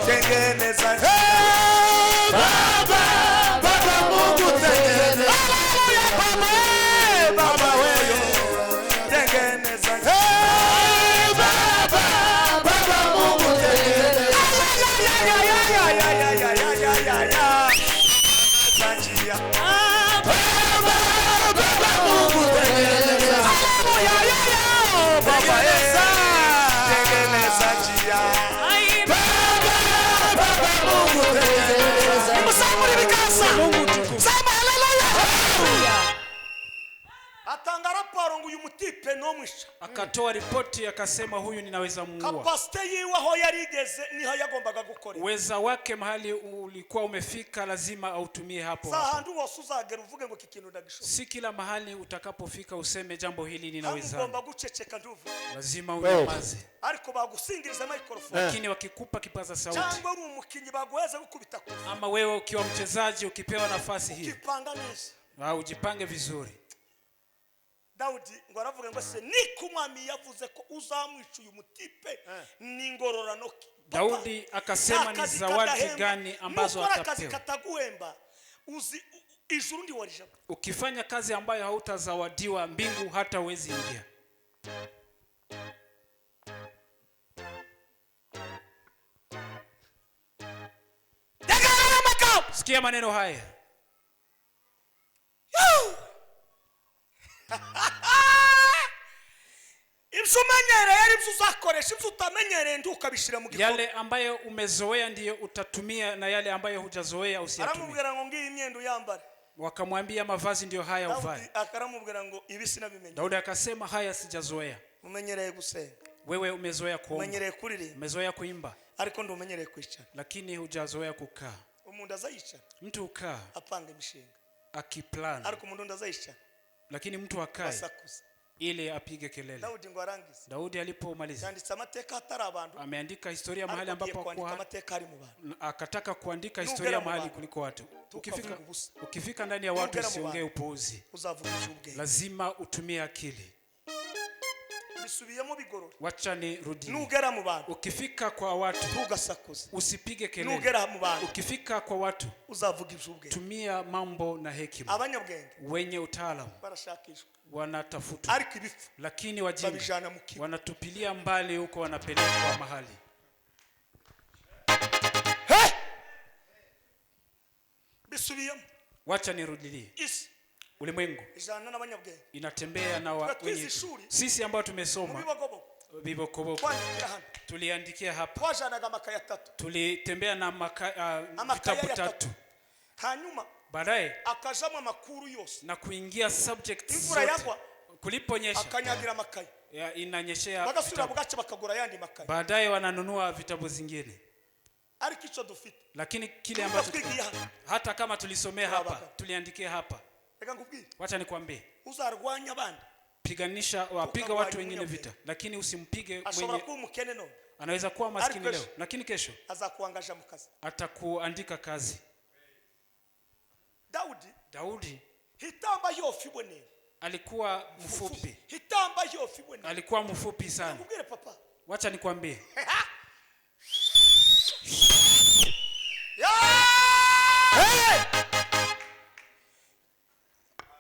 tengeneza, Baba Mungu tengeneza, Baba wewe tengeneza, Baba aravuga ngo uyu mutipe no mwisha. Akatoa ripoti akasema huyu ninaweza muua. Kapasite yiwe aho yarigeze niho yagombaga gukora. Uweza wake mahali ulikuwa umefika lazima autumie hapo. Sahandu wose uzagera uvuge ngo kikintu ndagishoboye. Si kila mahali utakapofika useme jambo hili ninaweza. Ugomba guceceka nduvu. Lazima unyamaze. Ariko bagusingiriza microphone. Lakini wakikupa kipaza sauti. Cyangwa uri umukinyi baguheza gukubita kufa. Ama wewe ukiwa mchezaji ukipewa nafasi hii. Ukipanga neza. Ujipange vizuri. Daudi ngo aravuga ngo se niko umwami yavuze ko uzamwica uyu mutipe ni ngororano. Daudi akasema ni zawadi gani ambazo atapewa. Kataguhemba uzi ijuru ndi warija. Ukifanya kazi ambayo hautazawadiwa mbingu hata uwezi ingia. Sikia maneno haya. Yale ambayo umezoea ndiyo utatumia na yale ambayo hujazoea usiyatumie. Wakamwambia mavazi ndiyo haya uvae. Daudi akasema haya sijazoea. Wewe umezoea kuomba, umezoea kuimba, lakini hujazoea kukaa. Mtu ukaa akiplan, lakini mtu akae ili apige kelele. Daudi alipomaliza ameandika historia mahali ambapo akataka kuandika historia mahali kuliko watu. Ukifika ndani ya watu usiongee upuuzi. Lazima utumie akili. Wacha nirudie. Ukifika kwa watu usipige kelele. Ukifika kwa watu tumia mambo na hekima. Wenye utaalamu wanatafuta, lakini wajinga wanatupilia mbali huko, wanapelekwa mahali. Wacha nirudie. Ulimwengu inatembea na wenye. Sisi ambao tumesoma vibokoboko tuliandikia hapa. Tulitembea na vitabu 3. Baadaye akajama makuru yose na kuingia subjects zote. Kuliponyesha akanyagira makayi inanyeshea. Bagasubira bugace bakagura yandi makayi. Baadaye wananunua vitabu zingine. Arikicho dufite. Lakini kile ambacho hata kama tulisomea hapa, tuliandikia hapa. Wacha nikwambie. Uzarwanya abandi. Piganisha, wapiga watu wengine vita, lakini usimpige mwenye. Anaweza kuwa maskini leo, lakini kesho azakuangaja mukazi. Atakuandika kazi. Daudi hitamba yofi bone alikuwa mfupi. Hitamba yofi bone alikuwa mfupi sana. Wacha nikwambie.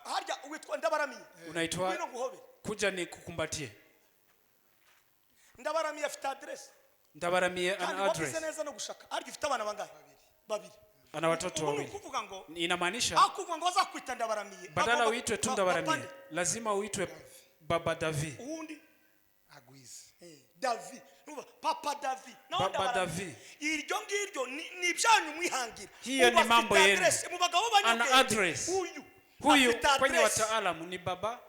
Harya uitwa Ndabaramiye. Unaitwa kuja ni kukumbatie. Ndabaramiye afite address. Ndabaramiye an address. Neza no gushaka. Harya ifite abana bangahe? Babiri. Ana watoto wawili. Inamaanisha badala uitwe tu Ndabaramiye, lazima uitwe Baba Davi. Davi. Papa Davi. Baba Davi. Iryo ngiryo ni byanyu mwihangira. Hiyo ni mambo yenu. Ana address. Huyu kwenye wataalamu ni baba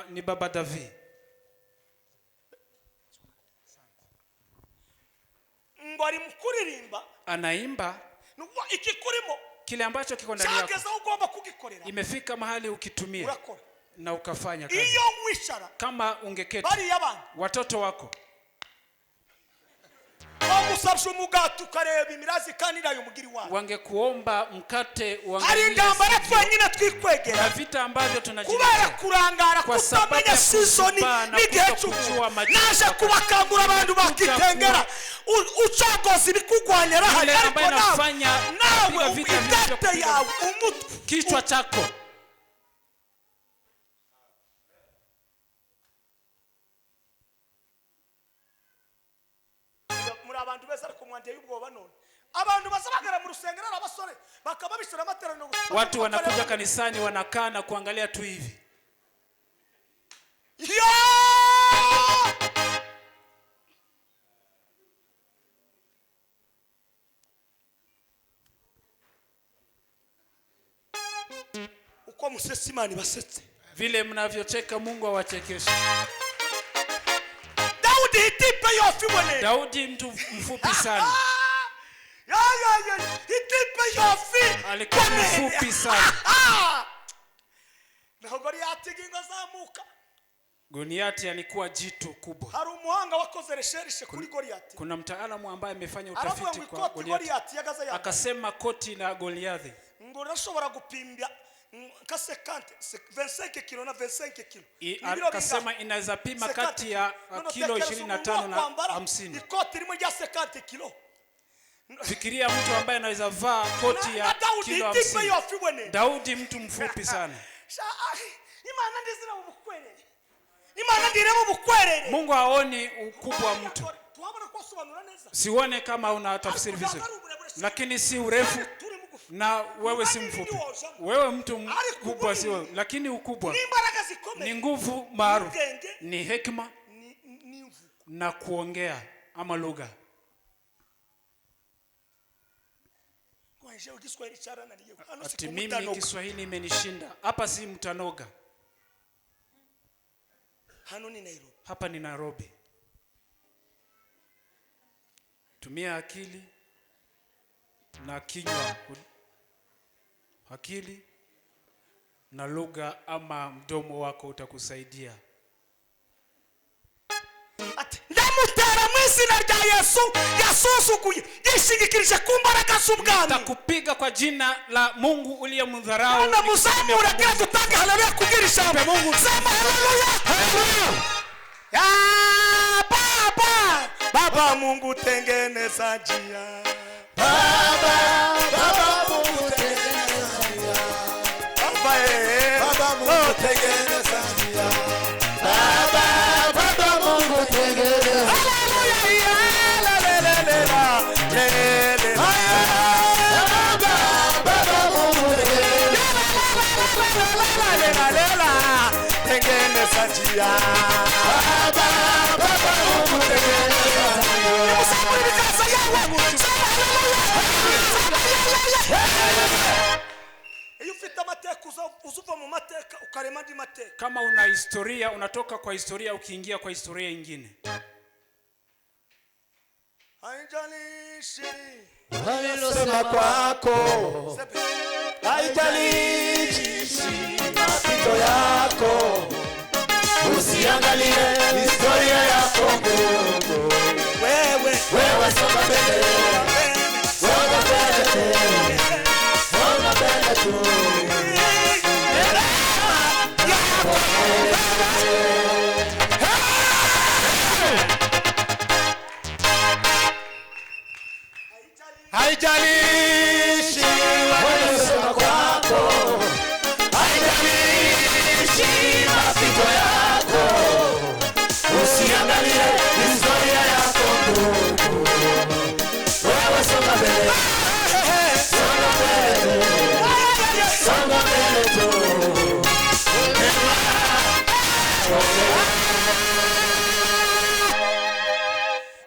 ni Baba Davi. Ngwari mukuririmba anaimba ikikurimo kile ambacho kiko ndani yako. Imefika mahali ukitumia na ukafanya kazi. Iyo wishara kama ungeketi watoto wako bagusabye umugati ukareba imirazi kandi nayo mugiri wao wangekuomba mkate hari ingambara twanyine twikwegera na vita ambavyo tunajilia kubera kurangara kutamenya season n'igihe cy'ukuwa naje kubakangura abantu bakitengera ucagoza ibikugwanyera hari ariko nawe ubigate yawe umutwe kichwa chako abantu beza ariko mwandeye ubwoba none abantu bazabagara mu rusengero abasore bakababishira amaterano. Watu wanakuja kanisani wanakaa na kuangalia tu hivi. Uko musesimani basetse Vile mnavyocheka Mungu awachekeshe. Daudi itipe yofi bwana. Daudi mtu mfupi sana. Itipe yofi. Alikuwa mfupi sana. Na Goliati gingo zamuka. Goliati alikuwa jitu kubwa. Hari umuhanga wakoze research kuri Goliati. Kuna mtaalamu ambaye amefanya utafiti kwa Goliati. Akasema koti la Goliathi ngo rashobora gupimbya ka 25 kilo na 25 kilo. Akasema inaweza pima kati ya kilo 25 na 50. Ikoti limwe rya 50 kilo. Fikiria mtu ambaye anaweza vaa koti ya kilo 50. Daudi mtu mfupi sana. Imana ndizira ubukwerere. Imana ndireba ubukwerere. Mungu haoni ukubwa wa mtu. Sione kama una tafsiri vizuri. Lakini si urefu na wewe si mfupi. Wewe mtu mkubwa si wewe, lakini ukubwa ni nguvu maarufu, ni hekima na kuongea ama lugha. Ati mimi Kiswahili imenishinda. Hapa si mtanoga. Hapa ni Nairobi. Tumia akili na kinywa. Akili na lugha ama mdomo wako utakusaidia. Ndamutera mwizina rya Yesu yasusukuye yishingikirije kumbaraga z'ubwami. Nitakupiga kwa jina la Mungu uliyemdharau. Na muzamura kandi tutange haleluya kugirisha Mungu. Sema haleluya. Haleluya. Baba Mungu tengeneza njia. Baba Mungu tengeneza njia. Baba Mungu tengeneza njia. Baba Mungu tengeneza. Haleluya. Baba Mungu tengeneza njia. Baba Mungu tengeneza Kama una historia unatoka kwa historia ukiingia kwa historia nyingine. Sema kwako haijalishi mapito yako, usiangalie historia yako Mungu. Wewe songa mbele, songa mbele, songa mbele tu. Haijalishi sema kwako, haijalishi mapito yako, usiangalie historia yako Mungu. Wewe songa mbele, songa mbele, songa mbele tu.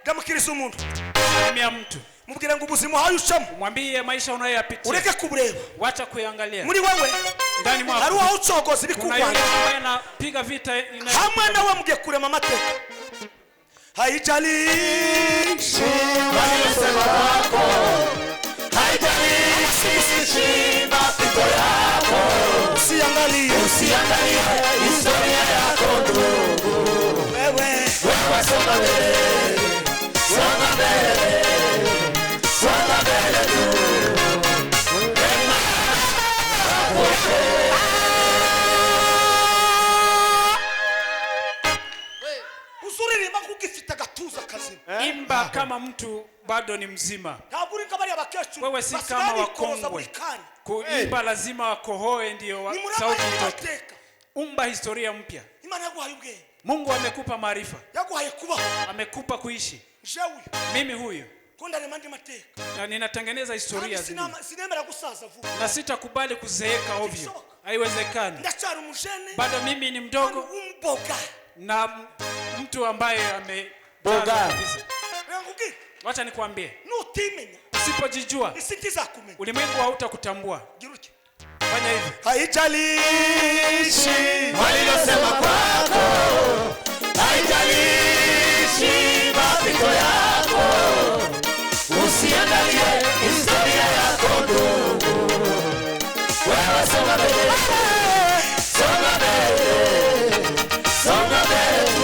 Ndamukiriza umuntu. Salimia mtu. Mubwira ngo ubuzima hayo ucamo. Mwambie maisha unayoyapitia. Ureke kubureba. Wacha kuangalia. Muri wewe ndani mwako. Hari waho ucogoza bikugwana. Piga vita hamwe nawe mugiye kurema amateka. Haijalishi sema kwako, haijalishi mapito yako, usiangalie historia yako ndugu. Wewe songa mbele, songa mbele, songa mbele tu. Uzuririmba kugifita gatuza kazima. Imba kama mtu bado ni mzima. Ntaburi kabari abakecuru. Wewe si kama wakongwe. Kuimba lazima wakohoe ndio sauti itoke. Umba historia mpya. Imana yaguhaye ubwenge. Mungu amekupa maarifa. Yaguhaye kubaho. Amekupa kuishi. Jewe. Mimi huyu. Konda remandi mateka. Na ninatengeneza historia zingine. Sinemera gusaza vuba. Na sitakubali kuzeeka ovyo. Haiwezekani. Ndacyari umujene. Bado mimi ni mdogo. Umboga. Na mtu ambaye boga. Ranguki. Wacha nikwambie. Nutimenya. Usipojijua. Isikiza kumenya. Ulimwengu hautakutambua. Giruki. Fanya hivi. Haijalishi walilosema kwako, haijalishi mapito yako, usiangalie historia yako ndugu. Wewe songa mbele, songa mbele, songa mbele tu.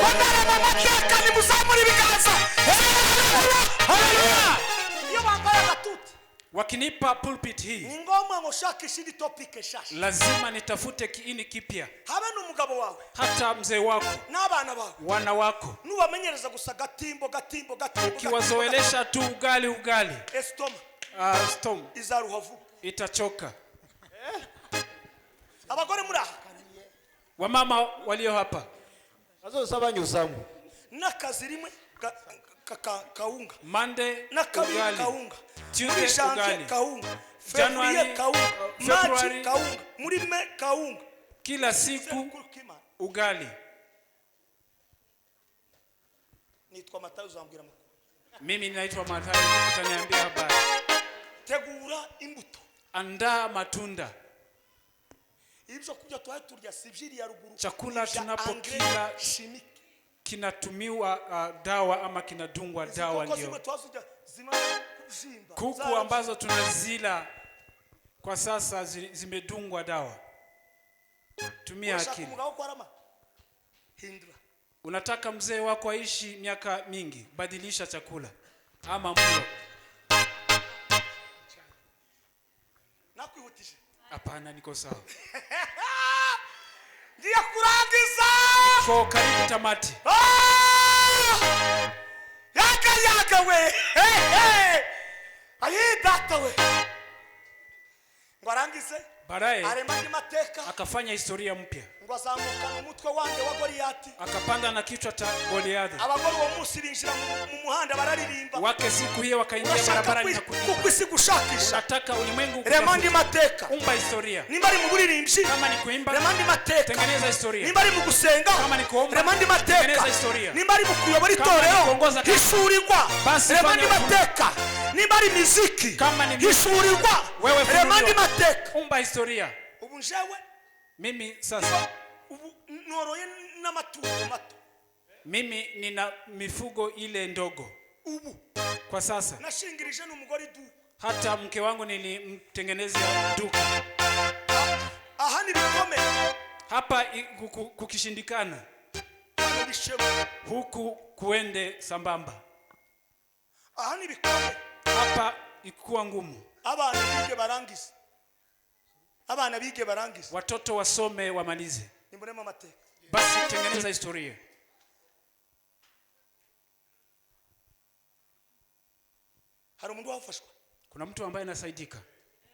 Bandara mama kaka ni muzamuri biganza. Haleluya. Iyo bambaye gatuti. Wakinipa pulpit hii, Ni ngomwa ngoshakisha ndi topic eshasha. lazima nitafute kiini kipya. Habe n'umugabo wawe. Hata mzee wako, N'abana bawe. wana wako, Nubamenyereza gusa gatimbo. ukiwazoelesha tu ugali, Estoma storm izaruhavu. itachoka. Abagore muri aha. Wamama walio hapa, Azosaba nyusamu. Nakazi rimwe kaunga. Monday Nakabiri ugali, kaunga. Tuesday ugali, kaunga. January, February kaunga. February, March kaunga. Muri me kaunga. kila siku ugali. Nitwa Matayo uzambwira makuru. Mimi naitwa Mathayo, utaniambia habari. Tegura imbuto. Andaa matunda. Ibyo kujya turya siviri ya ruguru. Chakula tunapokila kinatumiwa dawa ama kinadungwa dawa. Ndio kuku ambazo tunazila kwa sasa zimedungwa dawa. Tumia akili. Unataka mzee wako aishi miaka mingi, badilisha chakula ama mlo. Nakwihutisha. Hapana, niko sawa. Ngiye kurangiza. Kwa karibu tamati. Yaka we. Ayi data we. Ngwarangize. Baadaye arema mateka akafanya historia mpya. Ngo azamuka mu mutwe wanjye wa Goliyati. Akapanda na kichwa cha Goliathi. Abagore wo munsi binjira mu muhanda bararirimba. Wake siku hiyo wakaingia barabarani na kuimba. Kukwisi gushakisha. Unataka ulimwengu remandi mateka. Umba historia. Nimbari mu buririmbyi. Kama ni kuimba. Remandi mateka. Tengeneza historia. Nimbari mu gusenga. Kama ni kuomba. Remandi mateka. Tengeneza historia. Nimbari mu kuyobora itorero. Hishurirwa. Remandi mateka. Nimbari muziki. Kama ni hishurirwa. Remandi mateka. Umba historia. Ubu njewe mimi sasa noroye n'amatungo mato. Mimi nina mifugo ile ndogo. Ubu kwa sasa nashingirije n'umugore du. Hata mke wangu nilimtengenezea duka. Aha ni bikome. Hapa kukishindikana huku kuende sambamba. Aha ni bikome. Hapa ikuwa ngumu. Abana bige barangiza. Abana bige barangiza. Watoto wasome wamalize. Nimbonemo mateka. Basi tengeneza historia. Hari umuntu wafashwa. Kuna mtu ambaye anasaidika.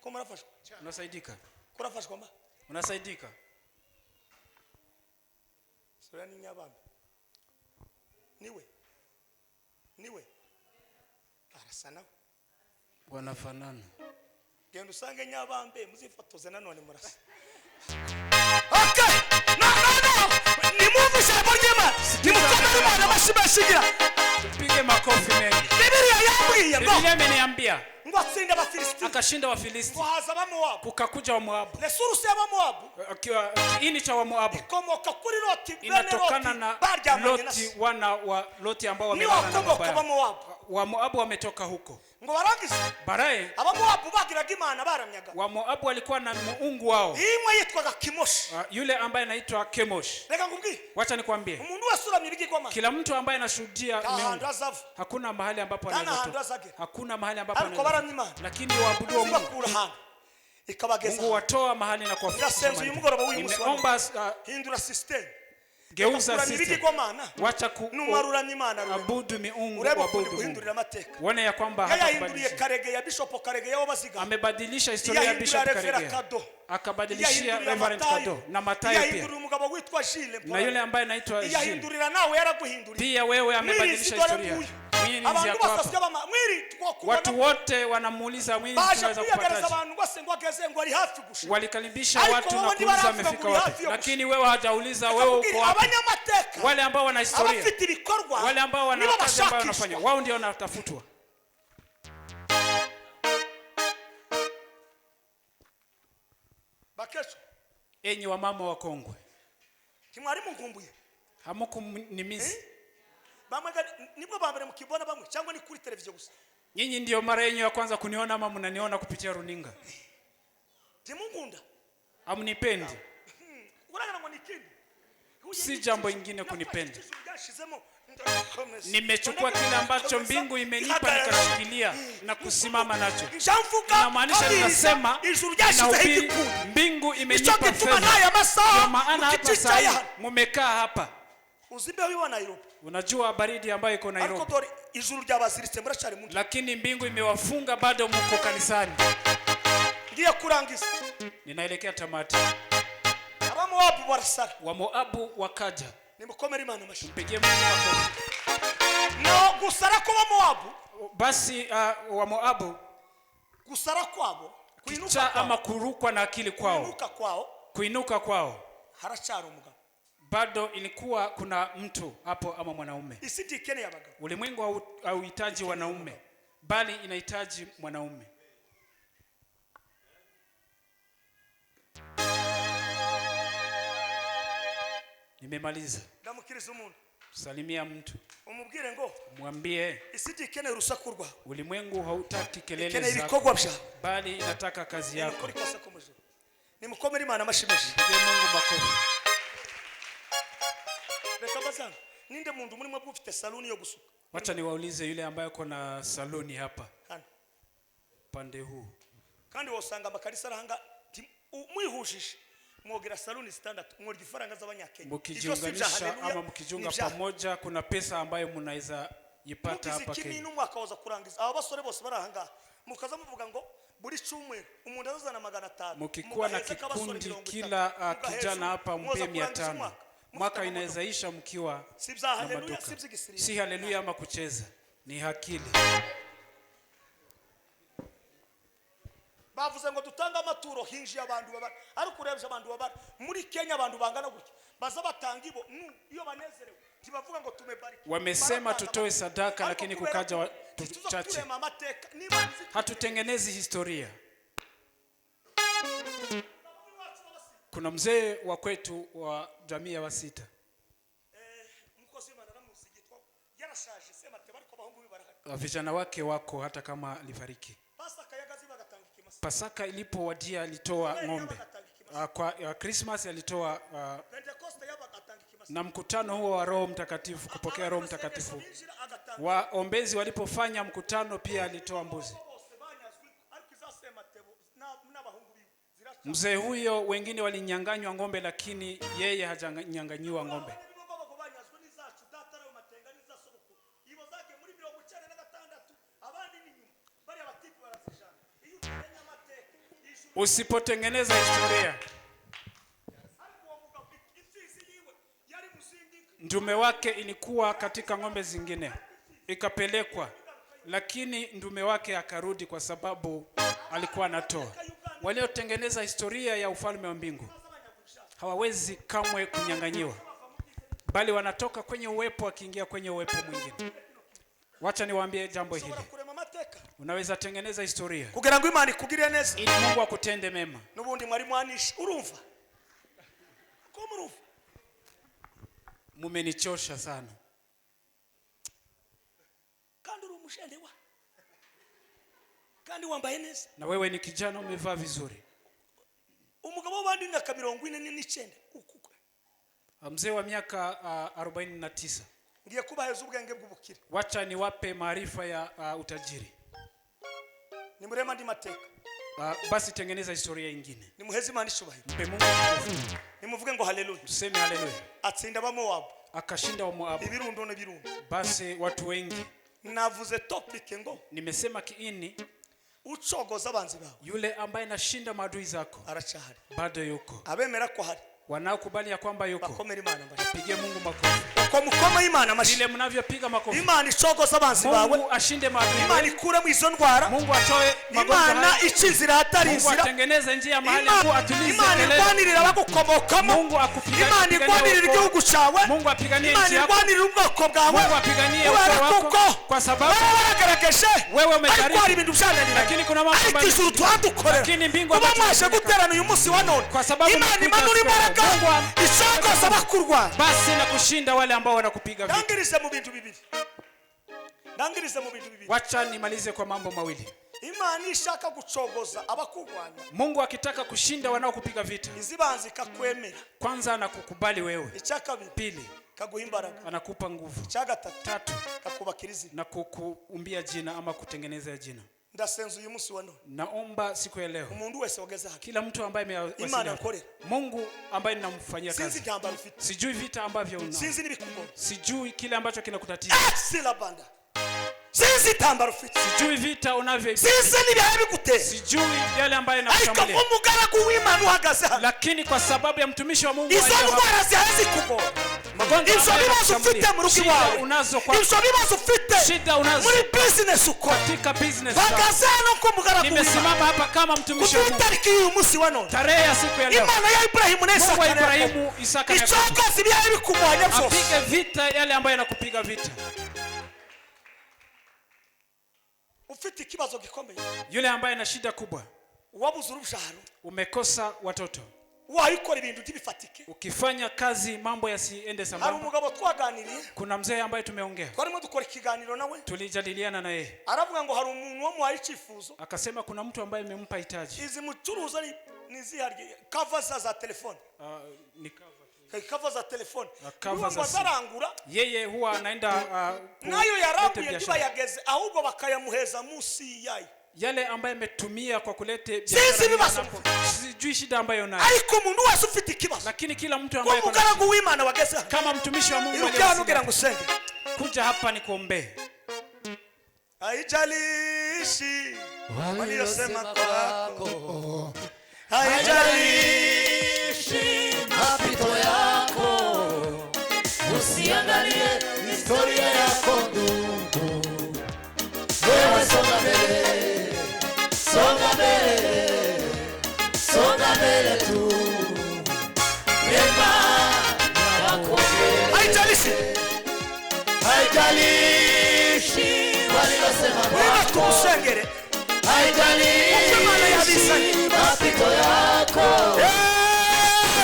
Kwa marafashwa. Unasaidika. Kurafashwa mba. Unasaidika. Sura ni nyabambe. Niwe. Arasana. Wanafanana. Genda usange nyabambe muzifotoze nanone murasa. Okay. No. Nimuvise borjema. Nimukomere Imana bashibashigira. Tupige makofi mengi. Biblia yambwiye ngo. Biblia imeniambia. Ngo atsinda Abafilisti. Akashinda Wafilisti. Ngo haza Abamoabu. Kukakuja Wamoabu. Resuruse y'Abamoabu. Kiini cha Wamoabu. Ikomoka kuri Loti. Inatokana na Loti, wana wa Loti ambao wamelala na baba. Wamoabu wametoka huko. Ngo barangize. Baraye Abamoabu bagiraga Imana baramyaga. Wamoabu walikuwa na muungu wao. Imwe yitwaga Kemoshi. Yule ambaye anaitwa Kemoshi. Reka ngubwi. Wacha nikwambie. Umuntu wasuramye ibigirwamana. Kila mtu ambaye anashuhudia miungu hakuna mahali ambapo anatoka. Hakuna mahali ambapo anatoka. Lakini waabudu Mungu. Ikabageza. Mungu watoa mahali na kuwafikisha. Nimeomba hindura system. Geuza system. Wacha numaruranya Imana abudu miungu wabudu Mungu. Wana ya kwamba hayahinduye Karege ya Bishop Karege yao baziga. Amebadilisha historia ya Bishop Karege. Akabadilishia Reverend Kado na Matayo pia. Yahindurira umugabo witwa Gilles. Na yule ambaye anaitwa Gilles. Yahindurira nawe yaraguhindurira. Pia wewe amebadilisha historia. Watu wote wanamuuliza mwini tunaweza kupataje. Walikaribisha watu na kuuliza amefika wapi. Lakini wewe hajauliza wewe uko wapi. Wale ambao wana historia. Wale ambao wana kazi ambayo wanafanya. Wao ndio wanatafutwa. bakesho enyi wa mama wakongwe kimwari munkumbuye hamukunimizi bamwe nibwo bambere mukibona bamwe cyangwa ni kuri televiziyo gusa nyinyi ndio mara yenyu ya kwanza kuniona ama mnaniona kupitia runinga timungunda amnipendi uragana ngo nikindi si jambo ingine kunipenda nimechukua kile ambacho mbingu imenipa nikashikilia na kusimama nacho inamaanisha ninasema inahubiri mbingu imenipa fedha kwa maana hata sasa mumekaa hapa uzimbe wiwa Nairobi unajua baridi ambayo iko Nairobi ijuru ryabaziritse muracari muntu lakini mbingu imewafunga bado mko kanisani ngiye kurangiza ninaelekea tamati Moabu barasara wa Moabu wakaja nimukomere Imana mashi mpigie Mungu makofi no gusara kwa Moabu basi wa Moabu gusara kwabo kuinuka ama kurukwa na akili kwao kuinuka kwao harachara umugabo bado ilikuwa kuna mtu hapo ama mwanaume isidikene yabaga ulimwengu hauhitaji wanaume bali inahitaji mwanaume nimemaliza ndamukiriza umuntu salimia mtu umubwire ngo mwambie isidikene rusaku rwa ulimwengu hautaki kelele zako ibikorwa bya bali inataka kazi yako nimukomere Imana mashimeshi mpigie Mungu makofi reka bazana ninde muntu muri mwe bufite saluni yo gusuka wacha niwaulize yule ambaye uko na saluni hapa pande huu kandi wosanga makarisa rahanga mwihujishe mwogera saluni standard mwori gifaranga z'abanyakenya mkijiunganisha ama mkijiunga pamoja kuna pesa ambayo mnaweza ipata hapa Kenya kini n'umwaka waza kurangiza aba basore bose barahanga mukaza muvuga ngo buri cyumwe umuntu azazana 500 mkikuwa na kikundi kila kijana hapa mpe 500 mwaka inaweza isha mkiwa na maduka si haleluya ama kucheza ni hakili bavuze ngo dutanga amaturo hinji abantu baba ari kurebye abantu baba muri Kenya abantu bangana gutya baza batangibo iyo banezerewe tibavuga ngo tumebariki wamesema tutoe sadaka lakini kukaja watu chache hatutengenezi historia kuna mzee wa kwetu wa jamii ya Wasita vijana wake wako hata kama alifariki Pasaka ilipowadia alitoa ng'ombe kwa Christmas alitoa na mkutano huo wa Roho Mtakatifu kupokea Roho Mtakatifu waombezi walipofanya mkutano pia alitoa mbuzi mzee huyo wengine walinyanganywa ng'ombe lakini yeye hajanyanganywa ng'ombe usipotengeneza historia ndume wake ilikuwa katika ng'ombe zingine ikapelekwa lakini ndume wake akarudi kwa sababu alikuwa anatoa waliotengeneza historia ya ufalme wa mbingu hawawezi kamwe kunyanganyiwa bali wanatoka kwenye uwepo wakiingia kwenye uwepo mwingine wacha niwaambie jambo hili unaweza tengeneza historia kugira ngo Imana ikugirire neza ili Mungu akutende mema nubundi mwari mwanisha urumva ko murumva mumenichosha sana kandi uri umushendewa kandi wambaye neza na wewe ni kijana umevaa vizuri umugabo w'abandi myaka 49 ukukwe mzee wa miaka 49 ngiye kubaheza ubwenge bw'ubukire wacha niwape maarifa ya utajiri nimurema ndi mateka basi tengeneza historia nyingine nimuheze Imana ishubahiro mpe Mungu nimuvuge ngo haleluya tuseme haleluya atsinda ba Moabu akashinda wa Moabu ibirundo na birundo basi watu wengi navuze topic ngo nimesema kiini ucogoza abanzi bawe yule ambaye nashinda maadui zako arachahari bado yuko abemera ko hari wanaokubali ya kwamba yuko, bakomera Imana pige Mungu makofi. Uko mukoma Imana mashi. Vile mnavyopiga makofi, Imana icogoza abanzi bawe. Mungu ashinde maadui. Imana ikure mu izo ndwara. Mungu atoe magonjwa. Imana icinzira atari inzira. Mungu atengeneze njia mahali Mungu atulize kelele. Imana igwanirira abagukomokamo. Mungu akupiganie. Imana igwanirira igihugu cyawe. Mungu apiganie nchi yako. Imana igwanirira ubwoko bwawe. Mungu apiganie ukoo wako, kwa sababu wewe umejaribu, lakini kuna mambo ambayo lakini mbingu ambazo guterana uyu munsi wa none, kwa sababu Imana imanura imbaraga ishogoza abakurwanya, basi na kushinda wale ambao wanakupiga vita. Ndangirize mu bintu bibiri. Wacha nimalize kwa mambo mawili. Imana ishaka gucogoza abakurwanya. Mungu akitaka kushinda wanaokupiga vita, izibanzi kakwemera. Kwanza anakukubali wewe. Icyakabiri. Pili, kaguha imbaraga. Anakupa nguvu. Tatu, kakubakiriza na kukuumbia jina ama kutengeneza jina. Ndasenza uyu munsi wa none. Naomba siku ya leo, umuntu wese wageze haki, kila mtu ambaye Imana Mungu ambaye ninamfanyia kazi, sijui vita ambavyo una, sijui kile ambacho kinakutatiza, sijui vita unavyo, sijui yale ambayo yanakushambulia, lakini kwa sababu ya mtumishi wa Mungu katika business, nimesimama hapa kama mtumishi wa Mungu. Tarehe ya siku ya leo, Mungu wa Ibrahimu, Isaka na Yakobo apige vita yale ambayo yanakupiga vita. Ufite kibazo gikomeye, yule ambaye ana shida kubwa, wabuze urusharo, umekosa watoto, wayikora ibintu tibifatike, ukifanya kazi mambo yasiende sambamba. Hari umugabo twaganiriye, kuna mzee ambaye tumeongea, twarimo dukora ikiganiro nawe, tulijadiliana na yeye, aravuga ngo hari umuntu wo muhaye icyifuzo, akasema kuna mtu ambaye amempa hitaji. Izi mucuruza ni ziharye cover za telefone, ni cover cover za telefone, cover za zarangura, yeye huwa anaenda nayo yarambuye ndiba yageze ahubwo bakayamuheza musi yayi, yale ambaye ametumia kwa kulete biashara. Sijui shida ambayo nayo, ariko umuntu wese ufite ikibazo, lakini kila mtu ambaye kwa mugaragu w'Imana wageze kama mtumishi wa Mungu aliyekugira ngusenge, kuja hapa nikuombe. Haijalishi waliyosema kwako, haijalishi mapito yako, usiangalie historia yako ndugu. Wewe songa mbele, songa mbele, songa mbele tu. Neema yako haijalishi, haijalishi waliyosema kwako, haijalishi mapito yako,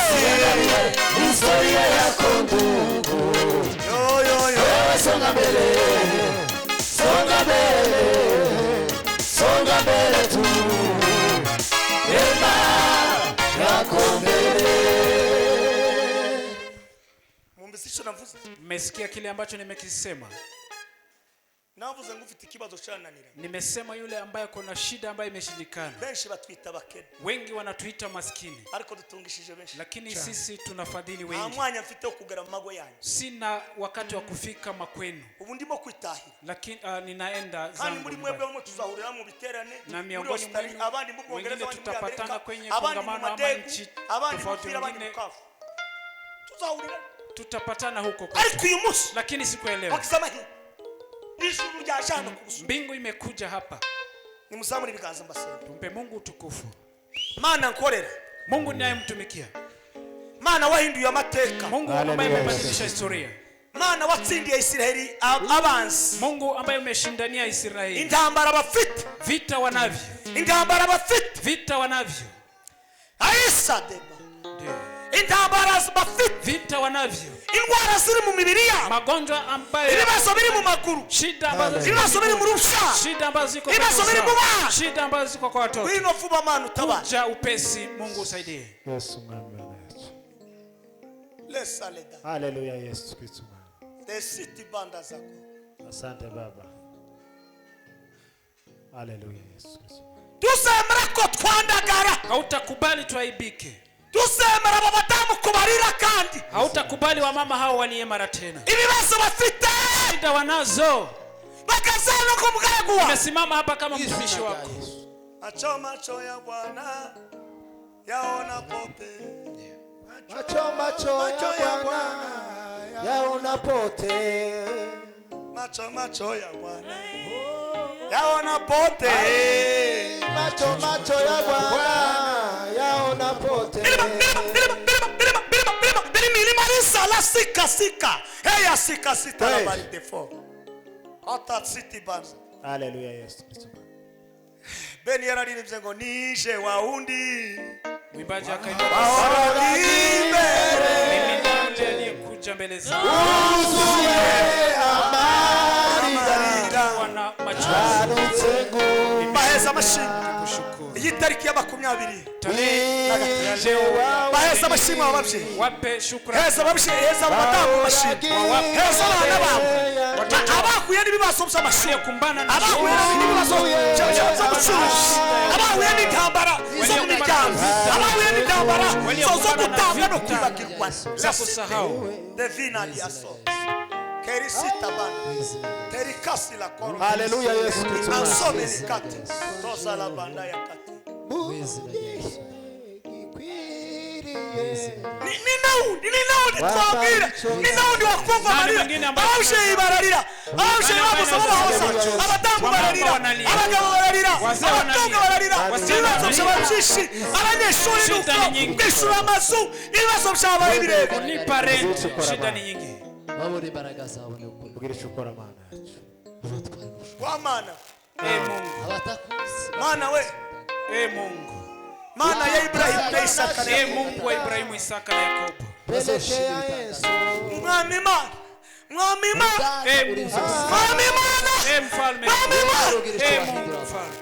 usiangalie historia yako ndugu. Wewe songa mbele, songa mbele, songa mbele tu. Neema yako mbele. Mumbisisho navuze, mmesikia kile ambacho nimekisema. Navuze ngufite ikibazo cyananira, nimesema yule ambaye kuna shida ambayo imeshindikana. Benshi batwita bakene, wengi wanatuita maskini, ariko dutungishije benshi, lakini sisi tunafadhili wengi. Amwanya mfite okugara mago yanyu, sina wakati wa kufika makwenu, ubu ndimo kwitahira, lakini ninaenda zangu. Kandi muri mwebwe mwe tuzahurira mu biterane, na miongoni mwenu abandi mu Bwongereza, tutapatana kwenye kongamano ama nchi tofauti nyingine, tuzahurira, tutapatana huko. Ariko uyu munsi, lakini siku ya leo, wakisema hii mbingu imekuja hapa, nimuzamure ibiganza mbasenge, tumpe Mungu utukufu. Mana nkorera, Mungu ndiye mtumikia, Mana wahinduye amateka, Mungu ambaye amebadilisha historia, Mana watsindiye Israeli abanzi, Mungu ambaye umeshindania Israeli intambara bafite, vita wanavyo, intambara bafite, vita wanavyo, aisadeba intambara bafite, vita wanavyo, indwara ziri mu mibiri yabo, magonjwa ambayo, ibibazo biri mu maguru, shida ambazo, ibibazo biri mu rusha, shida ambazo ziko kwa ibibazo biri mu bana, shida ambazo ziko kwa watoto. Wino vuba Mana utabara, kuja upesi, Mungu usaidie. Yesu mwema. Lesa leda. Haleluya Yesu Kristo. Desiti banda zako. Asante Baba. Haleluya Yesu Kristo. Tusemera ko twandagara, hautakubali tuaibike. Tusemera babadamu kubarira kandi, hautakubali wa mama hao walie mara tena. Ibibazo bafite, shida wanazo, bakazana kumgagua. Nimesimama hapa kama mtumishi wako. Macho ya Bwana yaona pote. Macho macho ya Bwana yaona pote. Macho ya Bwana yaona pote. Macho ya Bwana yaona pote. Milimarisa la sika. Heya sika la barite fo. Ata city bars. Hallelujah, Yesu Kristo. Beni yararirimbye ngo nije waundi. Mwimbaji akaimba ibere aliyekuja mbele zangu Uzuye amarira wana machozi baheza mashimwe kushukuru iyi tariki ya 20 baheza mashimwe ababyeyi wape shukrani heza ababyeyi heza abadamu mashimwe heza abana babo abakuye n'ibibazo by'amashuri abakuye n'ibibazo by'ubucuruzi abakuye n'intambara zo mu miryango abakuye n'intambara zo gutanga no kwibagirwa za kusahau devina diaso kerisita bana terikasi la koro. Hallelujah, Yesu Kristo. Ansome nikati tosa la banda ya kati Ninaundi wakumva marira abawusheyi bararira abawusheyi bagusaba bahoza abadamu bararira abagabo bararira abatunga bararira ibibazo by'ababyishi abanyeshuri nuko kwishura amazu ibibazo byabaye birebe ni parent shida ni nyingi babone imbaraga zawe Kugira shukura Mana yacu. wa mana Mungu abatakuzi mana we Mungu mana ya Ibrahimu na Isaka Mungu wa Ibrahimu, Isaka na Yakobo. Pelekea Yesu. mwami mana mwami mana Mungu mwami mana mfalme Mungu mfalme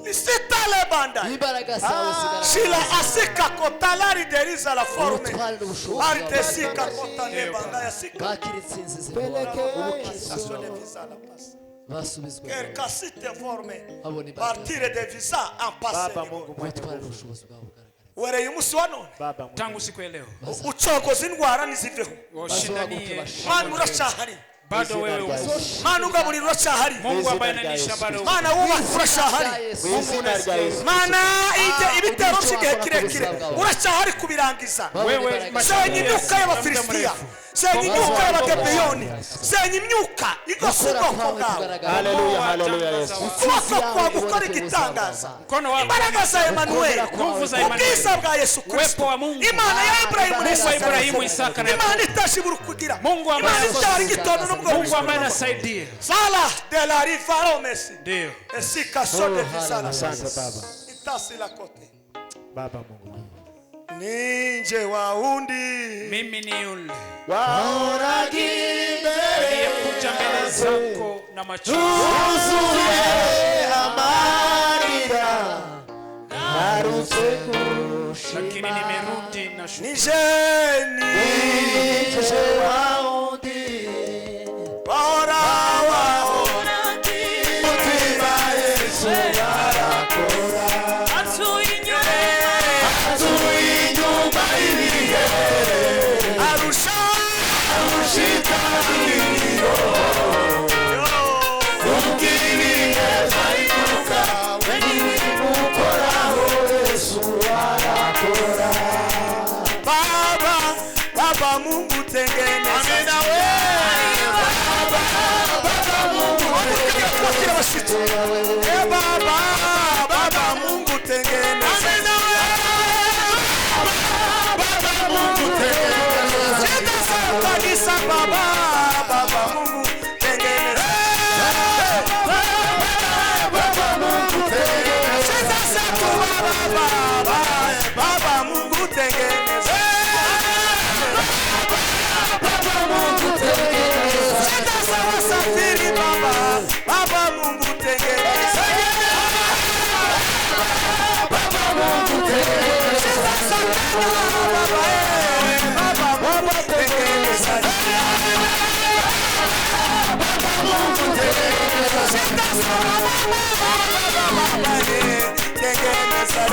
isitale banda imbaraga zawe Shila asika kotalari deriza la forme arte sika kotane banda ya sika bakira intsinzi zibona Pelekea ubukristo Yesu. de visa la passe basubizwa ker kasite forme babone imbaraga partire de visa en passe Baba Mungu mwema. ubutware n'ubushobozi bwawe bugaragara were yumunsi wa none Baba Mungu. tangu siku ya leo ucogoza indwara niziveho washindanie mana uracahari bado wewe uko. mana ugaburira uracahari Mungu ambaye ananisha bado uko. mana wubaka uracahari Izina rya Yesu. mana ibitero by'igihe kirekire uracahari kubirangiza Wewe senya imyuka y'abafilisitiya senya imyuka y'abagabeyoni senya imyuka igose ubwoko bwawe Hallelujah, hallelujah, Yesu. ukuboko kwawe gukora igitangaza mkono wako imbaraga za Emanueli nguvu za Emanueli ubwiza bwa Yesu Kristo uwepo wa Mungu imana ya Ibrahimu na Mungu wa Isaka Ibrahimu, Isaka na Yakobo. imana itashibura kugira Mungu ambaye imana icyara igitondo n'ubwo Mungu ambaye anasaidia sala de la rifa romesi ndio esika so de visala Asante Baba. itasi la kote Baba Mungu. ninje waundi mimi ni yule Waona gimbele. aliyekuja mbele zako na machozi Uzuye amarira. Narutse kushima. lakini nimerudi na shukrani. nije waundi. waora wao Mutima Yesu arakora. Atuinyuma ibihe. arusha Ushitaniro. Ubwiriye zahinduka. Wenyine ukoraho Yesu arakora. baba Mungu tengeneza amina we baba Mungu tengeneza abashitsi baba Mungu tengeneza amina we baba Mungu tengeneza sasa kanisa baba Mungu tengeneza baba Mungu tengeneza sasa tu baba Mungu tengeneza sasa wasafiri baba Mungu tengeneza baba Mungu tengeneza sasa baba Mungu tengeneza baba Mungu tengeneza sasa baba tengeneza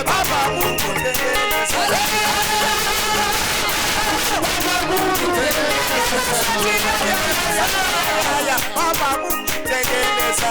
baba Mungu tengeneza baba Mungu tengeneza baba Mungu tengeneza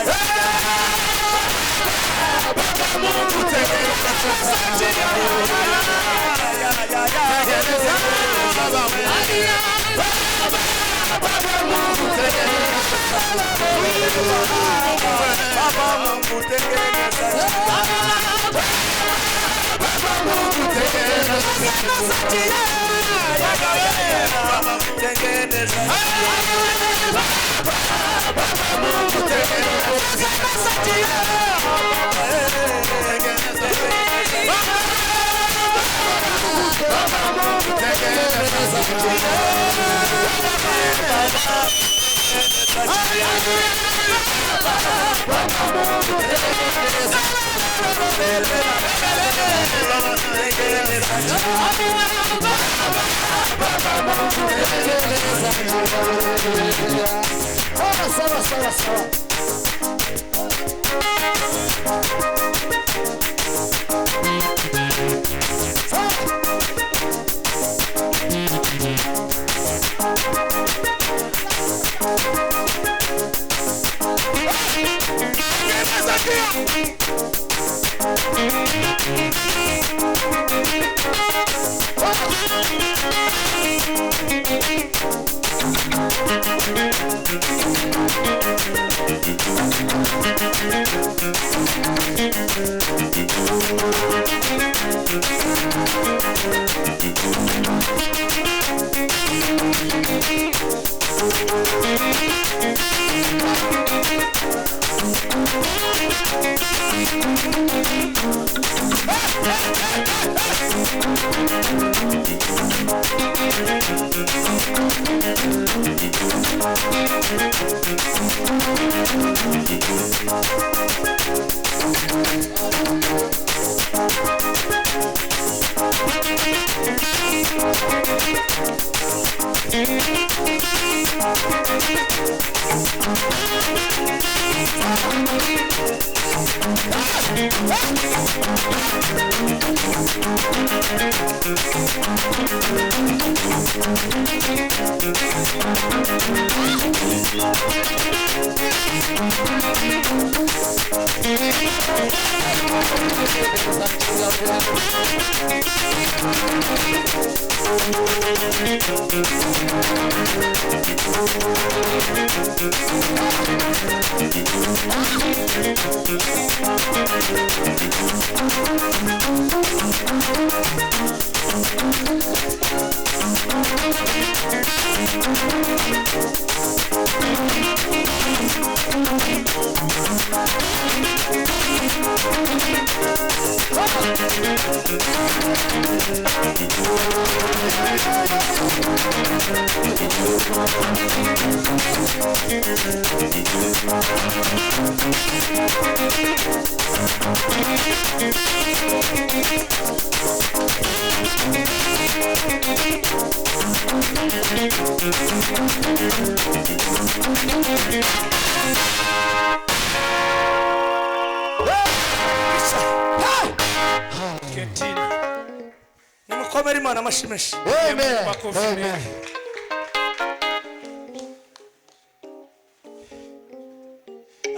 Nimukomere Imana amashimeshi. Amen. Amen.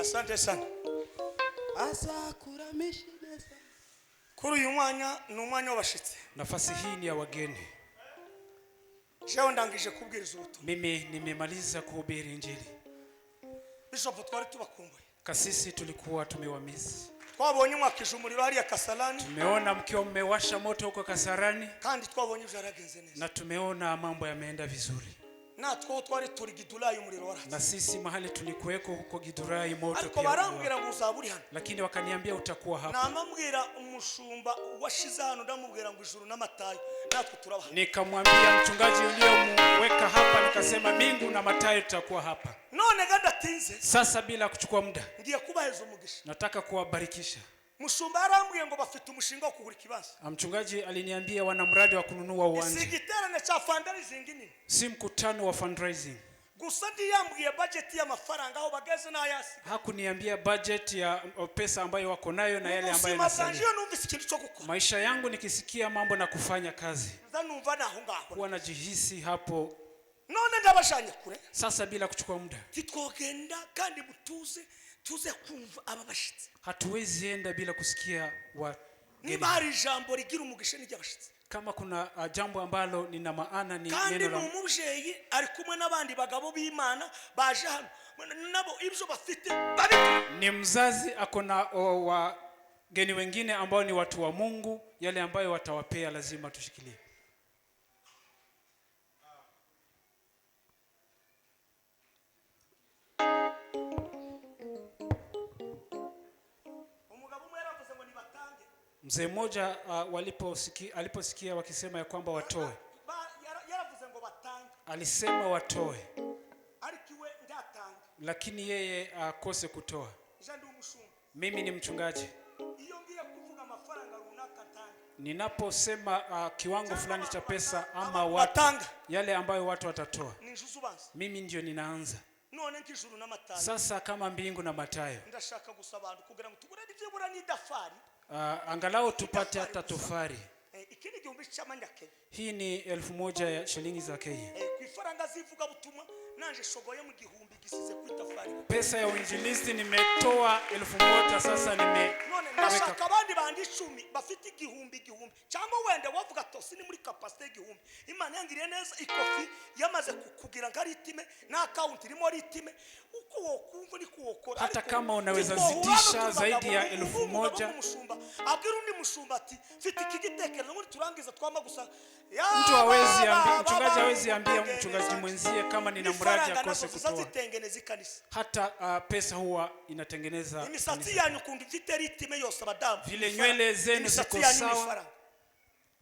Asante sana. Kuri uyu mwanya ni umwanya w'abashitsi. Nafasi hii ni ya wageni. Jewe ndangije kubwiriza ubutumwa. Mimi nimemaliza kuhubiri Injili. Bishop twari tubakumbuye. Kasisi tulikuwa tumewamiss. Twabonye mwakije umuriro hariya Kasarani. Tumeona mkiwa mmewasha moto huko Kasarani. Kandi twabonye byaragenze neza. Na tumeona mambo yameenda vizuri. Na twari turi Gidurayi umuriro waratse. Na sisi mahali tulikuweko huko Gidurayi moto pia. Ariko barambwira ngo uzaburi hano. Lakini wakaniambia utakuwa hapa. Na amambwira umushumba washize hano ndamubwira ngo ijuru n'amatayo natwe turaba. Nikamwambia mchungaji uliyomweka hapa nikasema mbingu na matayo tutakuwa hapa. None gadatinze. Sasa bila kuchukua muda. Ngiye kubaheza umugisha. Nataka kuwabarikisha. Mushumba arambwiye ngo bafite umushinga wo kugura kibanza. Mchungaji aliniambia wana mradi wa kununua uwanja. Sigiterane cha fundraising nini? Si mkutano wa fundraising. Gusa ndiyambwiye budget ya mafaranga aho bageze na yasi. Hakuniambia budget ya pesa ambayo wako nayo na yale ambayo nasalia. Maisha yangu nikisikia mambo na kufanya kazi. Ndanumva naho ngaho. Huwa najihisi hapo. None ndabashanye kure. Sasa bila kuchukua muda. Titwogenda kandi mutuze kumva aba bashitsi. Hatuwezi enda bila kusikia niba hari jambo rigira umugisha n'iryabashitsi. Kama kuna jambo ambalo lina maana ni neno la. Kandi umubyeyi ari kumwe n'abandi bagabo b'Imana baje hano nabo ibyo bafite babi. Ni mzazi akona wageni wengine ambao ni watu wa Mungu, yale ambayo watawapea lazima tushikilie. Mzee mmoja aliposikia wakisema ya kwamba watoe, alisema watoe, lakini yeye akose kutoa. Mimi ni mchungaji, ninaposema kiwango fulani cha pesa ama watu, yale ambayo watu watatoa, mimi ndio ninaanza. Sasa kama mbingu na matayo, angalau tupate hata tofari. Hii ni 1000 ya shilingi za Kenya. Pesa ya uinjilisti nimetoa 1000, sasa nashaka abandi bandi 10 bafite igihumbi cyangwa wende wavuga tosi ni muri capacity igihumbi. Imana yangiriye neza ikofi yamaze kugira ngaritime na account irimo ritime uko wokumva ni kuwokora. Hata kama unaweza zidisha zaidi ya 1000, abwira undi mushumba ati mfite ikigitekerezo muri turangiza twama gusa. Mtu hawezi ambia mchungaji, hawezi ambia mchungaji mwenzie kama nina mradi akose kutoa. Hata pesa huwa inatengeneza imisatsi yanyu kundi mfite ritime yose abadamu. Vile nywele zenu ziko sawa,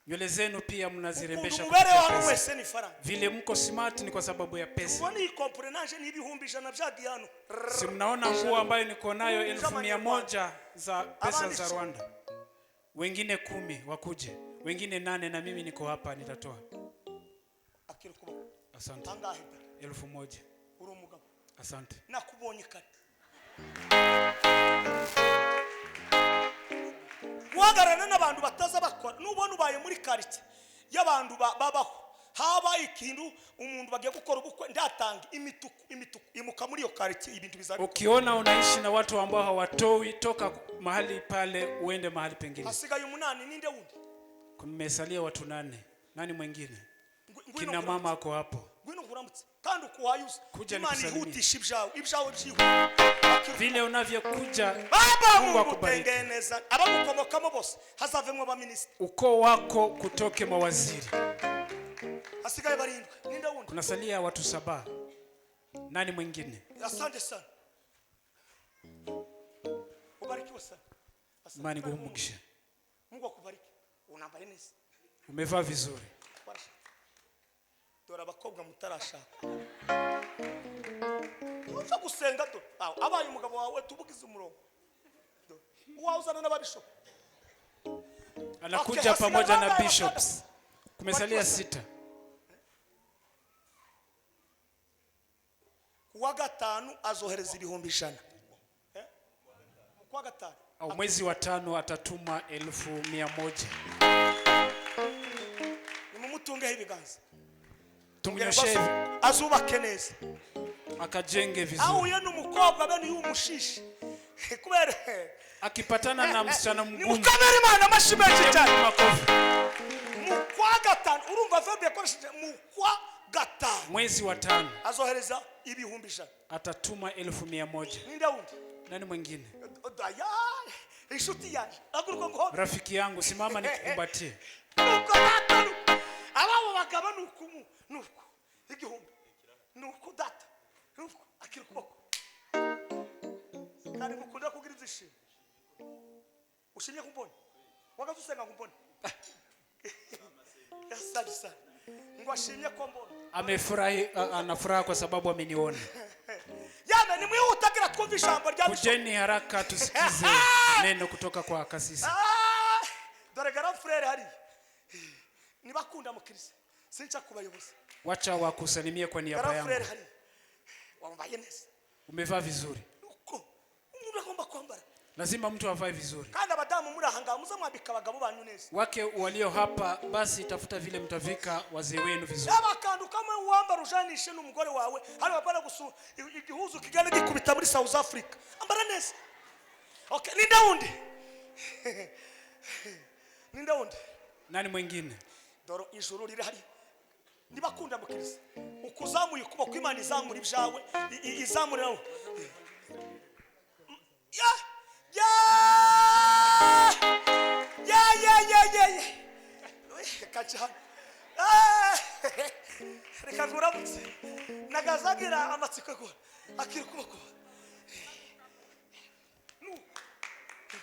nywele zenu pia mnazirembesha kwa pesa. Vile mko smart ni kwa sababu ya pesa. Wani comprenage ni ibihumbi 100 bya Diano. Si mnaona nguo ambayo niko nayo 1100 za pesa za Rwanda. Wengine 10 wakuje, wengine 8 na mimi niko hapa nitatoa. Asante. 1000. Uri umugabo. Asante. Nakubonye kare. Wagarana n'abantu bataza bakora nubona ubaye muri quartier y'abantu babaho haba ikintu umuntu bagiye gukora ubukwe ndatanga imituku imuka muri yo quartier ibintu bizari. Ukiona unaishi na watu ambao hawatoi, toka mahali pale uende mahali pengine. Hasigaye 8 ninde wundi? Kumesalia watu 8. Nani mwingine? Kina mama ako hapo. Ngwino kuramutse kandi kuwayuza. Imana ihutisha ibyawe byihu. Vile unavyokuja Mungu akubariki. Abagukomokamo bose hazavemwe aba minister. Ukoo wako kutoke mawaziri. Hasigaye 7 ninde wundi? Kunasalia watu 7. Nani mwingine? Asante sana. Ubarikiwe sana. Imani guhumugisha. Mungu akubariki. Unambaye neza. Umevaa vizuri. Dora abakobwa mutarashaka. Uza gusenga to. Abaye umugabo wawe tubugize umurongo. Uwauzana n'ababishop. Anakuja pamoja na bishops. Kumesalia 6. Kuwa 5 azohereza ibihumbi 100. Kuwa 5. Au mwezi wa 5 atatuma 1100. Nimumutunge ibiganza. Tumunyoshe azubake neza. Akajenge vizuri. Au yenu mukobwa bene yumushishi. Kubera akipatana na msichana mgumu. Mukamera Imana mashimeje cyane. Mukwa 5 urumva verbe yakoresheje mukwa 5. Mwezi wa 5 azohereza ibihumbi 100. Atatuma 1100. Ninde wundi? Nani mwingine? Daya inshuti yaje. Aguruko ngo rafiki yangu simama nikukumbatie. Ababo bagaba nukumu nuko igihumbi nuko data nuko akiri kuboko kandi mukunda kugira izishimo ushimye kumbona wagazusenga kumbona asante sana ngo ashimye ko mbona amefurahi anafuraha kwa sababu ameniona. Yame ni mwihutakira kumva ijambo rya Kujeni haraka tusikize neno kutoka kwa kasisi. Dore grand frère hari nibakunda mukirisi sincha kubayoboza. Wacha wakusalimie kwa niaba yangu. Grand frère hari wambaye neza. Umevaa vizuri. Uko umuntu agomba kwambara. Lazima mtu avae vizuri. Kandi abadamu muri ahanga muza mwabika abagabo banyu neza. Wake walio hapa basi tafuta vile mtavika wazee wenu vizuri. Abakandu kama uwambara ujanishe n'umugore wawe hari bapana gusu igihuzu kigana gikubita muri South Africa. Ambara neza. Okay, ni ndawundi. Ninde wundi? Nani mwingine? Doro ijuru rirahari. Nibakunda mukirisi. Ukuzamuye ukuboko Imana izamura ibyawe, izamuriraho. Ya! Kacha. Reka nguramutse. Nagazagira amatsiko go. Akiri kuboko.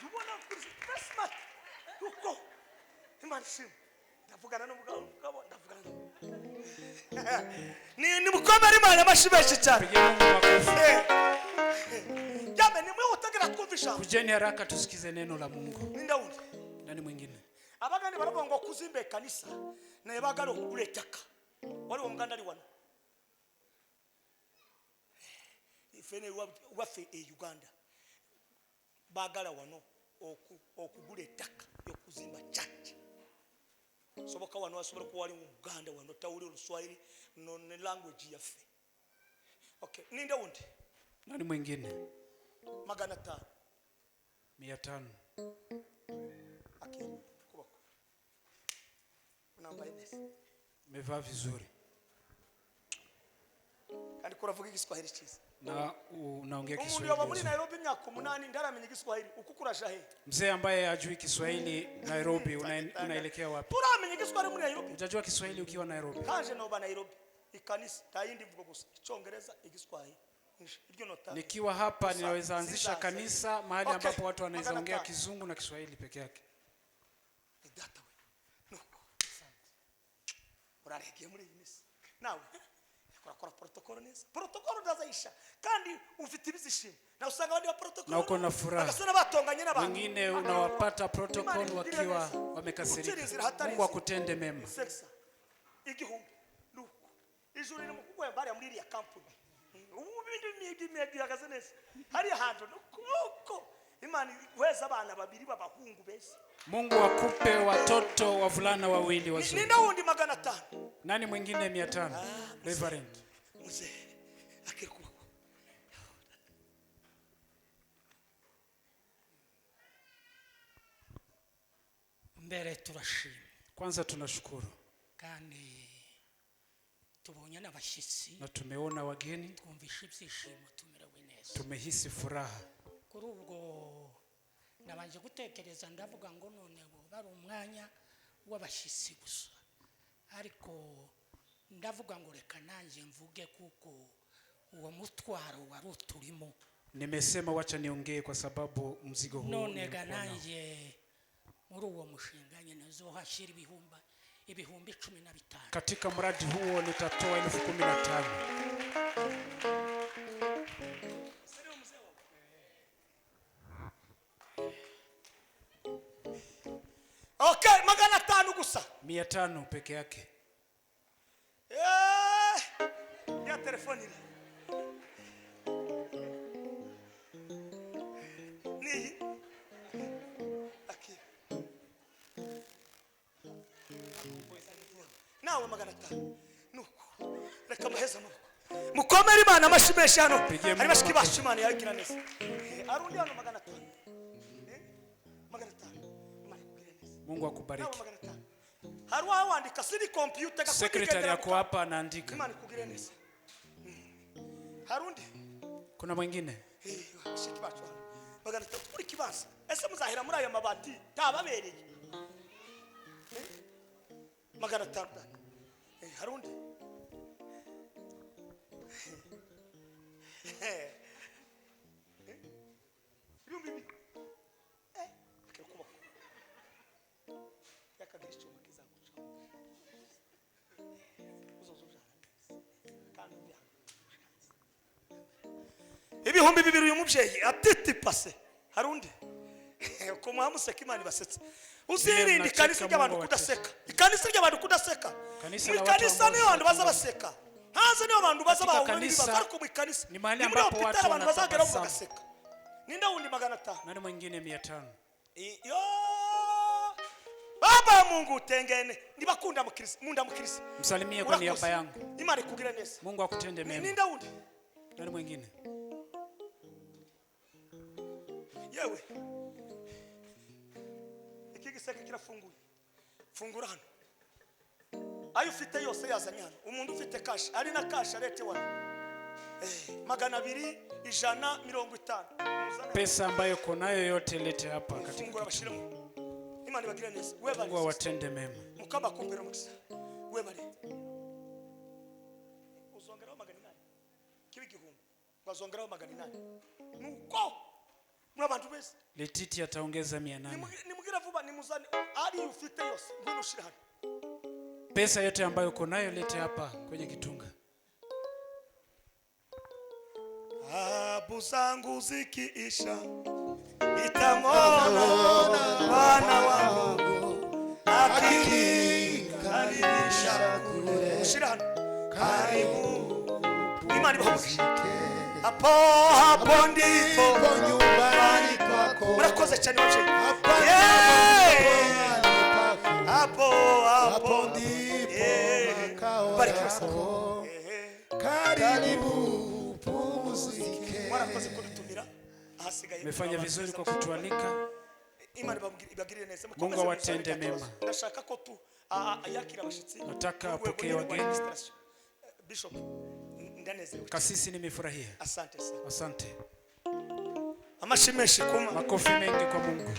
Ubona kuri Christmas. Uko. Imana shim. Ndavugana n'umugabo ndavugana. Ni mukomere Imana amashibeshi cyane. Jambe ni mwe utagira kumvisha. Kujeni haraka tusikize neno la Mungu. Ninda wundi. Nani mwingine? Abagani baravuga ngo kuzimbe kanisa na yabagaro kuretaka. Wali umuganda ari wana. Ifene wafe Uganda. Bagala wano okuguretaka yo kuzimba church. Soboka wano wasobora ko wali Uganda wano tawuli Luswahili no language yafe. Okay, ninda wundi. Nani mwingine? 500. 500. Okay. Kuboko. Unaomba Ines. Mevaa vizuri. Kandi kuravuga Igiswahili cyiza. Na unaongea Kiswahili. Umuntu yoba muri Nairobi myaka 8 ndaramenya Igiswahili ukukurasha he. Mzee ambaye hajui Kiswahili Nairobi unaelekea wapi? Turamenya Igiswahili muri Nairobi. Utajua Kiswahili ukiwa Nairobi. Kaje no ba Nairobi. Ikanisa tayindi mvugo gusa. Icyongereza Igiswahili. Nikiwa hapa ninaweza anzisha kanisa mahali ambapo watu wanaweza ongea Kizungu na Kiswahili peke yake. Data we. No. Uraregeye muri Inisi. Nawe kora protocol neza. Protocol ndazaisha. Kandi ufite ibizishima. Na usanga abandi ba protocol. Na uko na furaha. Bagasana batonganye n'abantu. Wengine unawapata protocol wakiwa wamekasirika. Mungu akutende mema. Sexa. Igihumbi. Luko. Ijuru ni mukugwa bari ya muri ya kampuni. Ubindi myagiraga neza. Hari ahantu nuko Imana weza abana babiri babahungu bese. Mungu akupe watoto wavulana wawili wazuri. Nina wundi 500. Nani mwingine 500? Reverend. Mzee. Akikuwa. Mbere turashima. Kwanza tunashukuru. Kandi tubonye n'abashyitsi. Na tumeona wageni. Twumvishe ibyishimo tumerewe neza. Tumehisi furaha. Kuri ubwo nabanje gutekereza ndavuga ngo none bari umwanya w'abashyitsi gusa. Ariko ndavuga ngo reka nanjye mvuge kuko uwo mutwaro wari uturimo. Nimesema wacha niongee kwa sababu mzigo huu. None gananje muri uwo mushinga nyene zohashira ibihumbi 15. Katika mradi huo nitatoa 15,000. Okay, 500 gusa. 500 peke yake. Ya telefoni. Ni. Okay. Nawe 500. Nuko. Reka maheza maboko. Mukomere Imana amashimeshi hano. Ari bashiki bashimana yagira neza. Arundi hano 500. 500. Mungu akubariki. Harwa wandika siri computer ka secretary yako hapa anaandika. Imana ikugire neza. Harundi. Kuna mwingine? Shiki bacu. Bagana turi kibanza. Ese muzahira muri aya mabati tababereye. 500. Harundi. Rumbi. Ibihumbi 2 uyu mubyeyi atiti pase harundi ko muhamuseka Imana basetse uzirinde kanisa ry'abantu kudaseka ikanisa ry'abantu kudaseka mu kanisa niyo abantu baza baseka hanze niyo abantu baza bahura n'ibibazo ariko mu kanisa ni mahali ambapo watu bazagera mu gaseka ninda wundi 500 nani mwingine 500 yo Baba Mungu tengene nibakunda mukirisi munda mukirisi msalimie kwa niaba yangu Imana ikugire neza Mungu akutende mema ninda wundi nani mwingine yewe iki giseke kirafunguye fungura hano ayo ufite yose yazanye hano umuntu ufite cash ari na cash arete wana 250 pesa ambayo uko nayo yote lete hapa katika fungura bashiramo imana bagire neza wewe Mungu watende mema mukaba kumbera mukisa wewe bari uzongeraho 800 kibi gihumbi bazongeraho 800 nuko mwabantu bese Letiti ataongeza 800 nimugira vuba nimuzane ari ufite yose ngwino ushira hano pesa yote ambayo uko nayo lete hapa kwenye kitunga Abu zangu zikiisha nitamwona Bwana wangu akinikaribisha kule ushira hano karibu imani bahuje hapo ndipo nyumbani kwako murakoze cyane wabyeyi hapo ndipo makao yako karibu pumzike murakoze kudutumira ahasigaye umefanya vizuri kwa kutualika imani ibagirire neza Mungu awatende mema ndashaka ko tu yakira abashitsi nataka apokee wageni bishop ndanezerewe kasisi nimefurahia asante sana asante amashimeshi kuma makofi mengi kwa Mungu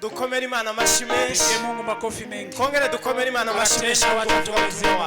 dukomere Imana amashimeshi Mungu makofi mengi kongere dukomere Imana amashimeshi watoto wazima